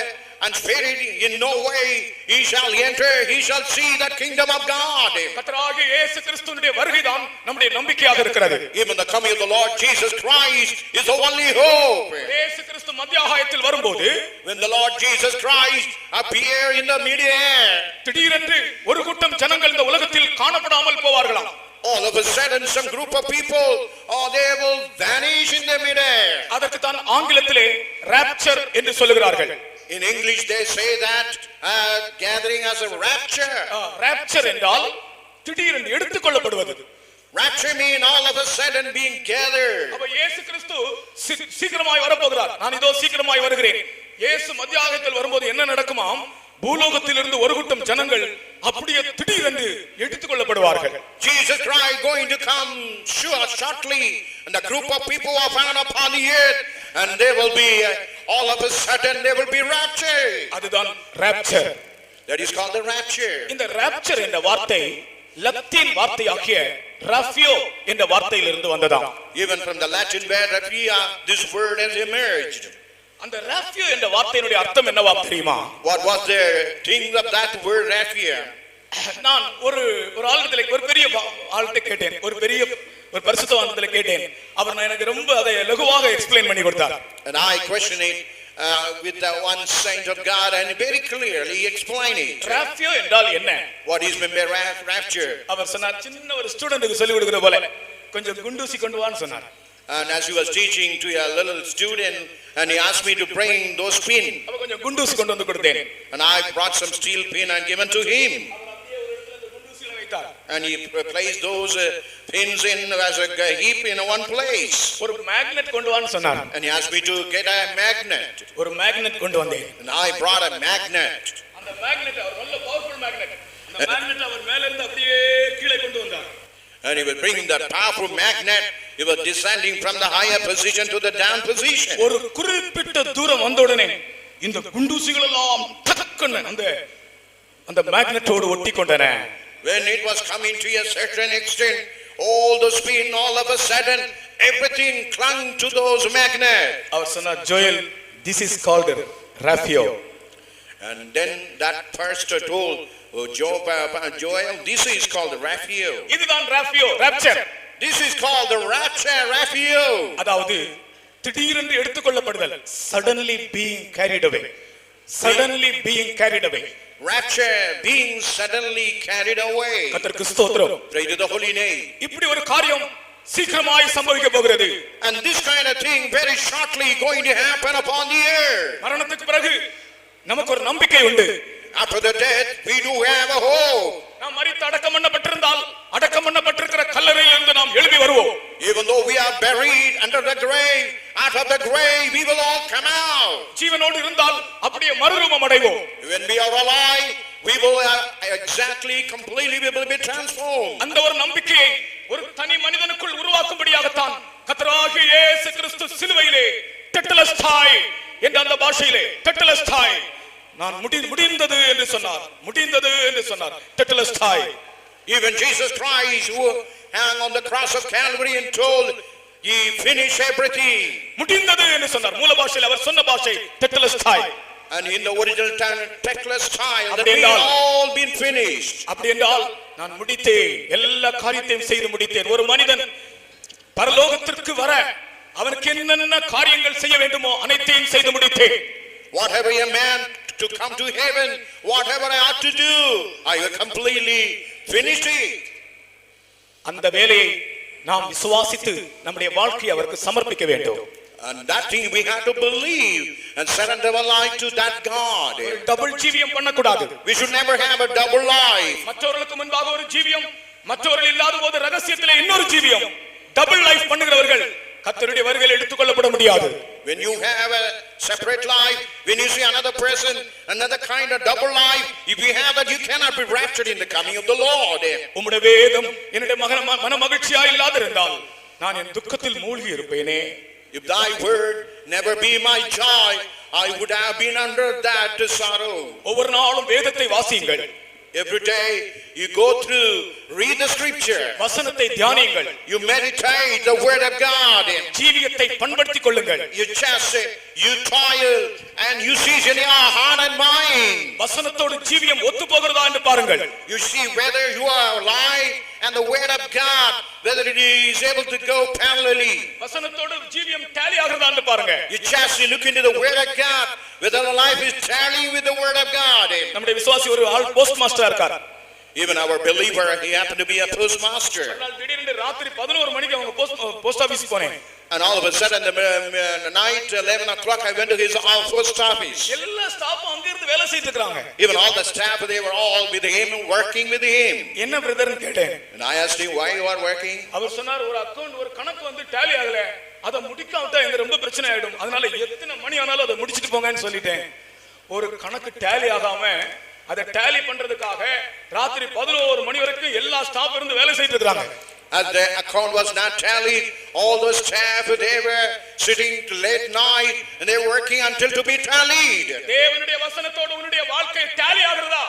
and spirit, in no way he shall enter, he shall see the kingdom of God. கர்த்தராகிய இயேசு கிறிஸ்துவினுடைய வருகைதான் நம்முடைய நம்பிக்கையாக இருக்கிறது. Even the coming of the Lord Jesus Christ is the only hope. இயேசு கிறிஸ்து மத்தியாகாயத்தில் வரும்போது, when the Lord Jesus Christ appear in the midair, திடீரென்று ஒரு கூட்டம் ஜனங்கள் இந்த உலகத்தில் காணப்படாமல் போவார்களாம். all of a sudden some group of people, they will vanish in the midair. அதற்கு தான் ஆங்கிலத்திலே rapture என்று சொல்லுகிறார்கள். In English they say that gathering as a rapture. Rapture என்றால் திடீரென்று எடுத்துக்கொள்ளப்படுவது. Rapture mean all of a sudden being gathered. அப்ப இயேசு கிறிஸ்து சீக்கிரமாய் வர போகிறார். நான் இதோ சீக்கிரமாய் வருகிறேன். இயேசு மத்தியாகத்தில் வரும்போது என்ன நடக்குமாம்? பூலோகத்திலிருந்து ஒரு கூட்டம் ஜனங்கள் அப்படியே திடீரென்று எடுத்துக்கொள்ளப்படுவார்கள். Jesus Christ going to come shortly, and the group of people are found upon the earth, and they will be all of a sudden they will be raptured. அதுதான் rapture. That is called the rapture. இந்த rapture என்ற வார்த்தை Latin வார்த்தையாகிய rapio என்ற வார்த்தையிலிருந்து வந்ததாம். Even from the Latin word rapia, this word has emerged. அந்த rapio என்ற வார்த்தையினுடைய அர்த்தம் என்னவா தெரியுமா? What was the thing of that word rapia? நான் ஒரு ஆளுகிட்ட ஒரு பெரிய ஆளுகிட்ட கேட்டேன், ஒரு பெரிய ஒரு பரிசுத்தவான்கிட்ட கேட்டேன். அவர் எனக்கு ரொம்ப அதை லகுவாக எக்ஸ்பிளைன் பண்ணி கொடுத்தார். And I questioned it with the one saint of God, and very clearly explained it. rapio என்றால் என்ன? What is meant by rapture? அவர் சொன்னார், சின்ன ஒரு ஸ்டூடண்ட்க்கு சொல்லி கொடுக்கிற போல கொஞ்சம் குண்டூசி கொண்டு வான்னு சொன்னார். And as he was teaching to a little student, and he asked me to bring those pin, அப்ப கொஞ்சம் குண்டூசி கொண்டு வந்து கொடுத்தேன். and I brought some steel pin and given to him, and he placed those pins in as a heap in one place. ஒரு magnet கொண்டு வான்னு சொன்னார். And he asked me to get a magnet, ஒரு magnet கொண்டு வந்தேன். and I brought a magnet. அந்த magnet அவர் நல்ல powerful magnet. அந்த மேக்னெட் அவர் மேல இருந்து அப்படியே கீழே கொண்டு வந்தார். And he was bringing that powerful magnet, he was descending from the higher position to the down position. ஒரு குறிப்பிட்ட தூரம் வந்த உடனே இந்த குண்டூசிகள் எல்லாம் டக்குன்னு அந்த மேக்னெட்டோடு ஒட்டிக்கொண்டன. When it was coming to a certain extent, all the spin, all of a sudden, everything clung to those magnets. அவர் சொன்னார், Joel, this is called rapio. And then that pastor told Joel, this is called the rapio. இதுதான் rapio, rapture. This is called the rapture, rapio. அதாவது திடீரென்று எடுத்துக்கொள்ளப்படுதல், suddenly being carried away. Suddenly being carried away. Rapture, being suddenly carried away. கர்த்தருக்கு ஸ்தோத்திரம். Praise to the holy name. இப்படி ஒரு காரியம் சீக்கிரமாய் சம்பவிக்க போகிறது. And this kind of thing very shortly going to happen upon the earth. மரணத்துக்கு பிறகு நமக்கு ஒரு நம்பிக்கை உண்டு. After the death we do have a hope. நாம் மரித்து அடக்கம் பண்ணப்பட்டிருந்தால் அடக்கம் பண்ணப்பட்டிருக்கிற கல்லறையில் இருந்து நாம் எழும்பி வருவோம். Even though we are buried under the grave, out of the grave we will all come out. ஜீவனோடு இருந்தால் அப்படியே மறுரூபம் அடைவோம். When we are alive, we will exactly completely we will be transformed. அந்த ஒரு நம்பிக்கையை ஒரு தனி மனிதனுக்குள் உருவாக்கும்படியாகத்தான் கர்த்தராகிய இயேசு கிறிஸ்து சிலுவையிலே டெட்டலஸ்டாய் என்ற அந்த பாஷையிலே டெட்டலஸ்டாய் நான் முடிந்தது என்று சொன்னார். முடிந்தது என்று சொன்னார். டெட்டலஸ்டாய். Even Jesus Christ who hung on the cross of Calvary and told ye finish everything. முடிந்தது என்று சொன்னார். மூல பாஷையில் அவர் சொன்ன பாஷை டெட்டலஸ்டாய். And in the original tongue tetelestai, that we all been finished. அப்படி என்றால் நான் முடித்தேன், எல்லா காரியத்தையும் செய்து முடித்தேன். ஒரு மனிதன் பரலோகத்திற்கு வர அவனுக்கு என்னென்ன காரியங்கள் செய்ய வேண்டுமோ அனைத்தையும் செய்து முடித்தேன். Whatever a man to come to heaven, whatever I ought to do, I have completely finished it. அந்த வேலையை நாம் விசுவாசித்து நம்முடைய வாழ்க்கையை அவருக்கு சமர்ப்பிக்க வேண்டும். And that thing we have to believe and surrender our life to that God. Double ஜீவியம் பண்ணக்கூடாது. We should never have a double life. மற்றவர்களுக்கு முன்பாக ஒரு ஜீவியம், மற்றவர்கள் இல்லாத போது ரகசியத்திலே இன்னொரு ஜீவியம். டபுள் லைஃப் பண்ணுகிறவர்கள் கர்த்தருடைய வருகையில் எடுத்துக்கொள்ளப்பட முடியாது. When you have a separate life, when you see another person, another kind of double life, if you have that, you cannot be raptured in the coming of the Lord. உம்முடைய வேதம் என்னுடைய மன மகிழ்ச்சியா இல்லாதிருந்தால் நான் என் துக்கத்தில் மூழ்கி இருப்பேனே. If thy word never be my joy, I would have been under that sorrow. ஒவ்வொரு நாளும் வேதத்தை வாசியுங்கள். Every day you go through, read the scripture. வசனத்தை தியானியுங்கள். You meditate the word of God. ஜீவியத்தை பண்படுத்திக் கொள்ளுங்கள். You just you toil and you season your heart and mind. வசனத்தோடு ஜீவியம் ஒத்து போகிறதா என்று பாருங்கள். You see whether you are alive and the word of God, whether it is able to go parallelly. வசனத்தோடு ஜீவியம் tally ஆகிறதா என்று பாருங்க. You just look into the word of God, whether the life is tallying with the word of God. நம்முடைய விசுவாசி ஒரு ஆள் post மாஸ்டரா இருக்கார். Even our believer, he happened to be a postmaster. திடீர்னு ராத்திரி 11 மணிக்கு அவங்க போஸ்ட் ஆபீஸ் போனேன். And all of a sudden the night 11 o'clock I went to his post office. எல்லா ஸ்டாஃபும் அங்க இருந்து வேலை செய்யிட்டு இருக்காங்க. Even all the staff, they were all with him, working with him. என்ன பிரதர்னு கேட்டேன். And I asked him, why you are working? அவர் சொன்னார், ஒரு account ஒரு கணக்கு வந்து டேலி ஆகல, அத முடிக்காமட்டா எனக்கு ரொம்ப பிரச்சனை ஆயிடும், அதனால எத்தனை மணி ஆனாலும் அதை முடிச்சிட்டு போங்கன்னு சொல்லிட்டேன். ஒரு கணக்கு டேலி ஆகாம அதை டேலி பண்றதுக்காக ராத்திரி 11 மணி வரைக்கும் எல்லா ஸ்டாஃப் இருந்து வேலை செய்யிட்டு இருக்காங்க. As the account was not tallied, all those staff, they were sitting till late night and they were working until to be tallied. தேவனுடைய வசனத்தோடு உன்னுடைய வாழ்க்கை டேலி ஆகிறதா?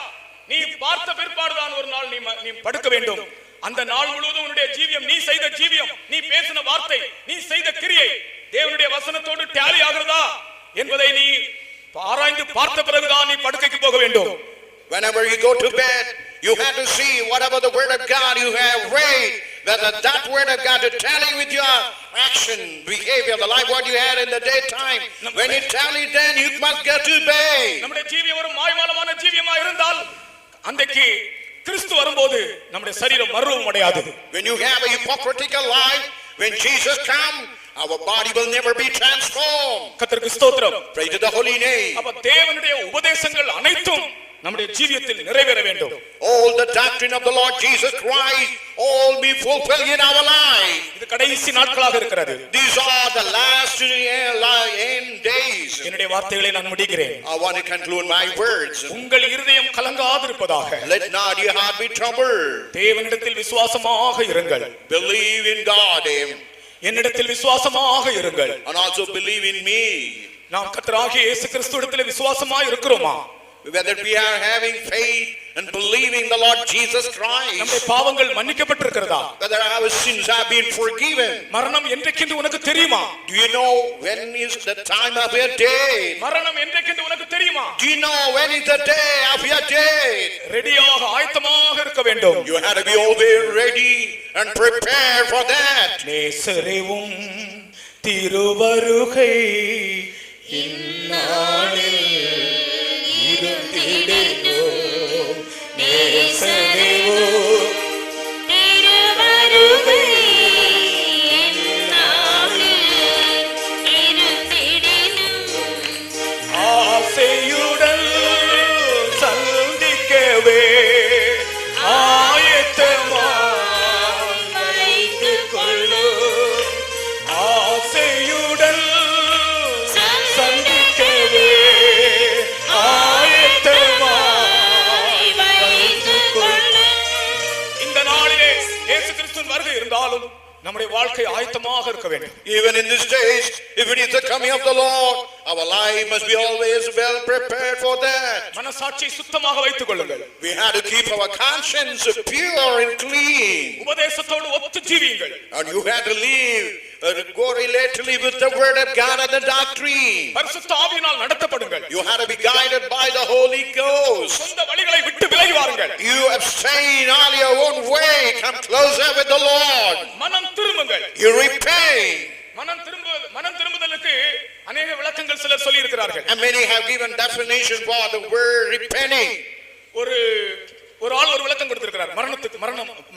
நீ பார்த்த பிற்பாடுதான் ஒரு நாள் நீ படுக்க வேண்டும். அந்த நாள் முழுவதும் உன்னுடைய ஜீவியம், நீ செய்த ஜீவியம், நீ பேசின வார்த்தை, நீ செய்த கிரியை தேவனுடைய வசனத்தோடு டேலி ஆகிறதா என்பதை நீ ஆராய்ந்து பார்த்த பிறகுதான் நீ படுக்கைக்கு போக வேண்டும். Whenever you go to bed, you have to see whatever the word of God you have read, whether that word of God is tallying with your action, behavior, the life what you had in the daytime. When it tallied, then you must get to bed. நம்முடைய ஜீவியம் ஒரு மாய்மாலமான ஜீவியமா இருந்தால் அன்றைக்கு கிறிஸ்து வரும்போது நம்முடைய சரீரம் மறுரூபம் அடையாது. When you have a hypocritical life, when Jesus comes, our body will never be transformed. கர்த்தருக்கு ஸ்தோத்திரம். Praise to the holy name. அப்ப தேவனுடைய உபதேசங்கள் அனைத்தும் நம்முடைய ஜீவியத்தில் நிறைவேற வேண்டும். All the doctrine of the Lord Jesus Christ all be fulfilled in our life. இது கடைசி நாட்களாக இருக்கிறது. These are the last end days. என்னுடைய வார்த்தைகளை நான் முடிக்கிறேன். I want to conclude my words. உங்கள் இருதயம் கலங்காதிருப்பதாக. Let not your heart be troubled. தேவனிடத்தில் விசுவாசமாக இருங்கள். Believe in God. என்னிடத்தில் விசுவாசமாக இருங்கள். And also believe in me. நாம் கர்த்தராகிய இயேசு கிறிஸ்துவிடத்தில் விசுவாசமாக இருக்கிறோமா? Whether we are having faith and believing the Lord Jesus Christ. நம்முடைய பாவங்கள் மன்னிக்கப்பட்டிருக்கிறதா? Whether our sins have been forgiven. மரணம் என்றைக்கென்று உனக்கு தெரியுமா? Do you know when is the time of your day? மரணம் என்றைக்கென்று உனக்கு தெரியுமா? Do you know when is the day of your day? ரெடியாக ஆயத்தமாக இருக்க வேண்டும். You have to be always ready and prepared for that. நேசரேவும் திருவருகை இந்நாளில் இருந்திடோ நேசரேவும் திருவருகை நம்முடைய வாழ்க்கை ஆயத்தமாக இருக்க வேண்டும். Even in these days, if it is the coming of the Lord, our life must be always well prepared for that. மனசாட்சியை சுத்தமாக வைத்துக் கொள்ளுங்கள். We have to keep our conscience pure and clean. உபதேசத்தோடு ஒத்து ஜீவியுங்கள். And you have to correlate to live with the word of God and the doctrine. பரிசுத்த ஆவியினால் நடத்தப்படுங்கள். You have to be guided by the Holy Ghost. சொந்த வழிகளை விட்டு விலகி வாருங்கள். You abstain all your own way. Come closer with the Lord. மனம் திரும்புங்கள். You repent. மனம் திரும்புதலுக்கு अनेक விளக்கங்கள் சிலர் சொல்லி இருக்கிறார்கள். And many have given definition for the word repenting. ஒரு ஆள் ஒரு விளக்கம் கொடுத்திருக்கிறார்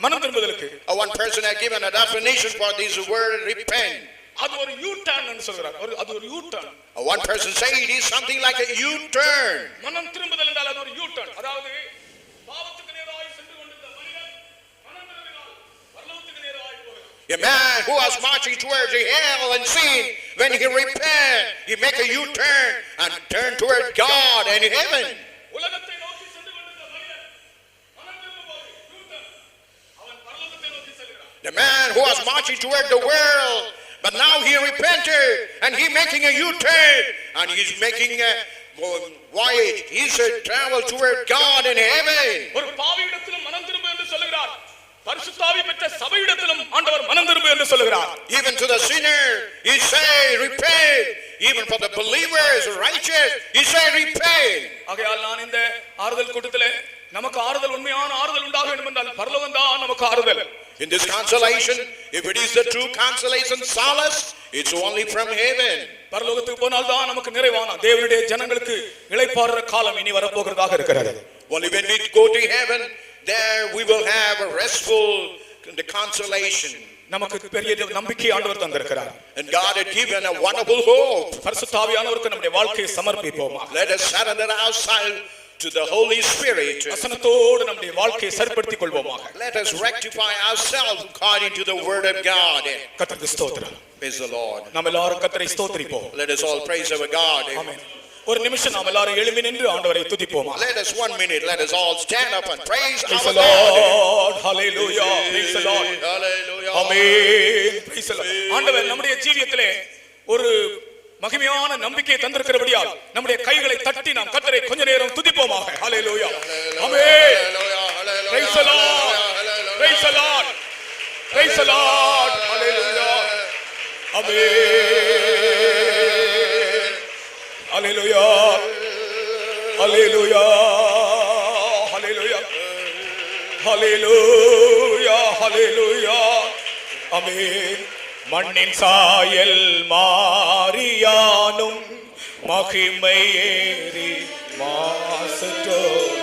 மனம் திரும்புதலுக்கு. One person has given a definition for this word repent. அது ஒரு யூ டர்ன் என்று சொல்றார். அது ஒரு you turn. One person say it is something like a U turn. மனம் திரும்புதல் என்றால் அது ஒரு யூ டர்ன். அதாவது பாவத்துக்கு நேராக சென்று கொண்டிருந்த மனிதன் மனம் திரும்பினால் பரலோகத்துக்கு நேராக போகிறான். A man who was marching towards the hell and sin, when he repent, he make a U turn and turn toward God and heaven. உலகத்தை நோக்கி சென்று கொண்டிருந்த மனிதன் மனம் திரும்பும்போது யூ டர்ன் அவன் பரலோகத்தை நோக்கி செல்கிறான். The man who was marching toward the world, but now he repented and he making a U-turn and he's making a voyage. He should travel toward God in heaven. ஒரு பாவியிடத்திலும் மனம் திரும்பு என்று சொல்கிறார். பரிசுத்த ஆவி பெற்ற சபையிடத்திலும் ஆண்டவர் மனம் திரும்பு என்று சொல்கிறார். Even to the sinner he say repent. Even for the believers righteous he say repent. ஆகையால் நான் இந்த ஆறுதல் கூட்டத்திலே நமக்கு ஆறுதல் உண்மையான ஆறுதல் உண்டாக வேண்டும் என்றால் பரலோகம் தான் நமக்கு ஆறுதல். In this consolation, if it is the true consolation solace, it's only from heaven. பரலோகத்துக்கு போனால் தான் நமக்கு நிறைவான தேவனுடைய ஜனங்களுக்கு இளைப்பாறுற காலம் இனி வரப்போகிறதாக இருக்கிறது. Only when we go to heaven, there we will have a restful consolation. நமக்கு பெரிய நம்பிக்கை ஆண்டவர் தந்திருக்கிறார். And God had given a wonderful hope. பரிசுத்த ஆவியானவருக்கு நம்முடைய வாழ்க்கையை சமர்ப்பிப்போமா. Let us surrender ourselves to the Holy Spirit. வசனத்தோடு நம்முடைய வாழ்க்கையை சரிப்படுத்திக் கொள்வோமாக. Let us rectify ourselves according to the word of God. கர்த்தருக்கு ஸ்தோத்திரம். Praise the Lord. நாம் எல்லாரும் கர்த்தரை ஸ்தோத்திரிப்போம். Let us all praise our God. ஆமென். ஒரு நிமிஷம் நாம் எல்லாரும் எழும்பி நின்று ஆண்டவரை துதிப்போமா. Let us 1 minute, let us all stand up and praise our Lord. Hallelujah. Praise the Lord. Hallelujah. Amen. Praise the Lord. ஆண்டவர் நம்முடைய ஜீவியத்திலே ஒரு மகிமையான நம்பிக்கையை தந்திருக்கிறபடியால் நம்முடைய கைகளை தட்டி நாம் கர்த்தரை கொஞ்ச நேரம் துதிப்போமாக. ஹalleluya. ஆமென். Praise the Lord. Praise the Lord. Praise the Lord. Hallelujah. Amen. Hallelujah. Hallelujah. Hallelujah. Hallelujah. Hallelujah. Amen. மண்ணின் சாயல் மாறியானும் மகிமையேறி மாசற்றோராய்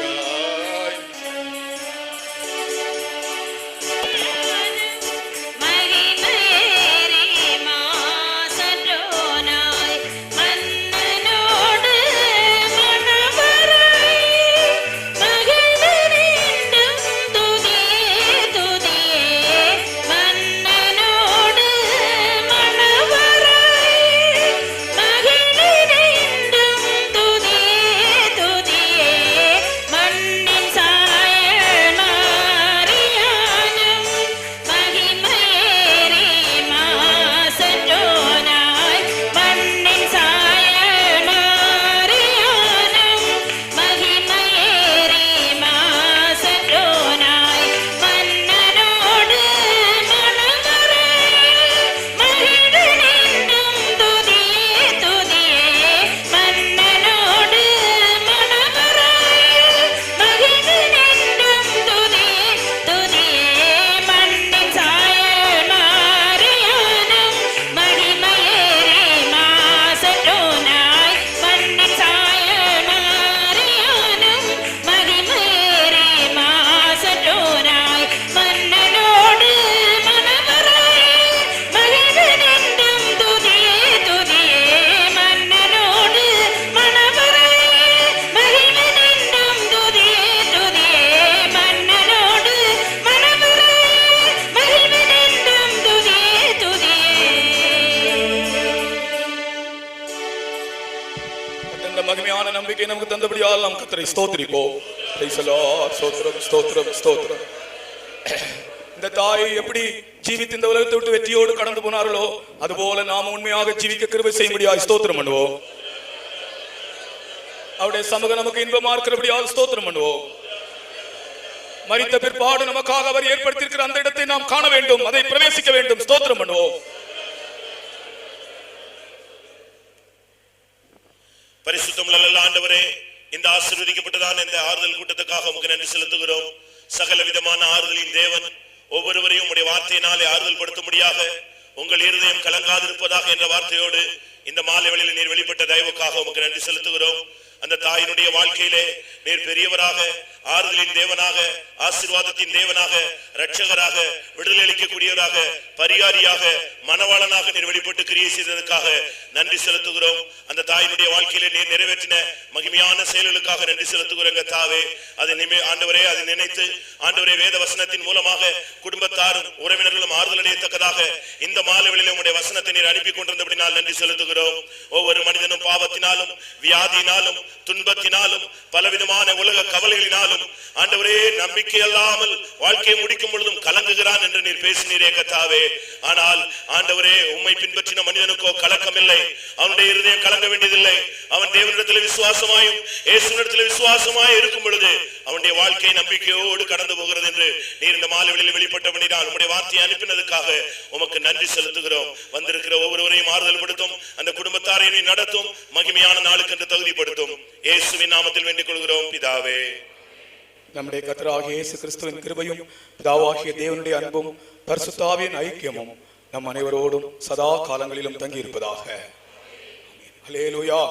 நமக்கு தந்தபடியால் நாம் கர்த்தரை ஸ்தோத்திரிப்போம். Praise the Lord. ஸ்தோத்திரம் ஸ்தோத்திரம் ஸ்தோத்திரம். இந்த தாய் எப்படி ஜீவித்து இந்த உலகத்தை விட்டு வெற்றியோடு கடந்து போனார்களோ அதுபோல நாம உண்மையாக ஜீவிக்க கிருபை செய்யும்படியாக ஸ்தோத்திரம் பண்ணுவோம். அவருடைய சமூகம் நமக்கு இன்பமா இருக்கிறபடியாக ஸ்தோத்திரம் பண்ணுவோம். மரித்த பிற்பாடு நமக்காக அவர் ஏற்படுத்தியிருக்கிற அந்த இடத்தை நாம் காண வேண்டும், அதை பிரவேசிக்க வேண்டும். ஸ்தோத்திரம் பண்ணுவோம். பரிசுத்தம் உள்ள ஆண்டவரே, இந்த ஆசீர்வதிக்கப்பட்டதான இந்த ஆறுதல் கூட்டத்துக்காக உமக்கு நன்றி செலுத்துகிறோம். சகல விதமான ஆறுதலின் தேவன் ஒவ்வொருவரையும் உடைய வார்த்தையினாலே ஆறுதல் படுத்தும்படியாக உங்கள் இருதயம் கலங்காதிருப்பதாக என்ற வார்த்தையோடு இந்த மாலை வேளையில் நீர் வெளிப்பட்ட தயவுக்காக உமக்கு நன்றி செலுத்துகிறோம். அந்த தாயினுடைய வாழ்க்கையிலே நீர் பெரியவராக, ஆறுதலின் தேவனாக, ஆசீர்வாதத்தின் தேவனாக, இரட்சகராக, விடுதலை அளிக்கக்கூடியவராக, பரிகாரியாக, மனவாளனாக நீர் வெளிப்பட்டு கிரியை செய்ததற்காக நன்றி செலுத்துகிறோம். அந்த தாயினுடைய வாழ்க்கையிலே நீர் நிறைவேற்றின மகிமையான செயல்களுக்காக நன்றி செலுத்துகிறோம். தாவே, அதை ஆண்டவரே, அதை நினைத்து ஆண்டவரே வேத வசனத்தின் மூலமாக குடும்பத்தாரும் உறவினர்களும் ஆறுதல் அடையத்தக்கதாக இந்த மாலைகளில் உங்களுடைய வசனத்தை நீர் அனுப்பி கொண்டிருந்தபடினால் நன்றி செலுத்துகிறோம். ஒவ்வொரு மனிதனும் பாவத்தினாலும், வியாதியினாலும், துன்பத்தினாலும், பலவிதமான உலக கவலைகளினாலும் ஆண்டவரே நம்பிக்கை இல்லாமல் வாழ்க்கையை முடிக்கும் பொழுதும் கலங்குகிறான் என்று நீர் பேசினீரே கர்த்தாவே. ஆனால் ஆண்டவரே, உம்மை பின்பற்றின மனிதனுக்கோ கலக்கம் இல்லை, அவனுடைய இருதயம் கலங்க வேண்டியதில்லை. அவன் தேவனிடத்தில் விசுவாசமாயும் இயேசுவினிடத்தில் விசுவாசமாய் இருக்கும் பொழுது அவனுடைய வாழ்க்கை நம்பிக்கையோடு கடந்து போகிறது என்று நீர் இந்த மாலைகளில் வெளிப்பட்டபடினால் உம்முடைய வார்த்தையை அனுப்பினதுக்காக உமக்கு நன்றி செலுத்துகிறோம். வந்திருக்கிற ஒவ்வொருவரையும் ஆறுதல் படுத்தும், அந்த குடும்பத்தாரை நீ நடத்தும், மகிமையான நாளுக்கு என்று தகுதிப்படுத்தும். இயேசுவின் நாமத்தில் வேண்டிக் கொள்கிறோம் பிதாவே. நம்முடைய கர்த்தராகிய இயேசு கிறிஸ்துவின் கிருபையும் பிதாவாகிய தேவனுடைய அன்பும் பரிசுத்த ஆவியின் ஐக்கியமும் நம் அனைவரோடும் சதா காலங்களிலும் தங்கி இருப்பதாக. அல்லேலூயா.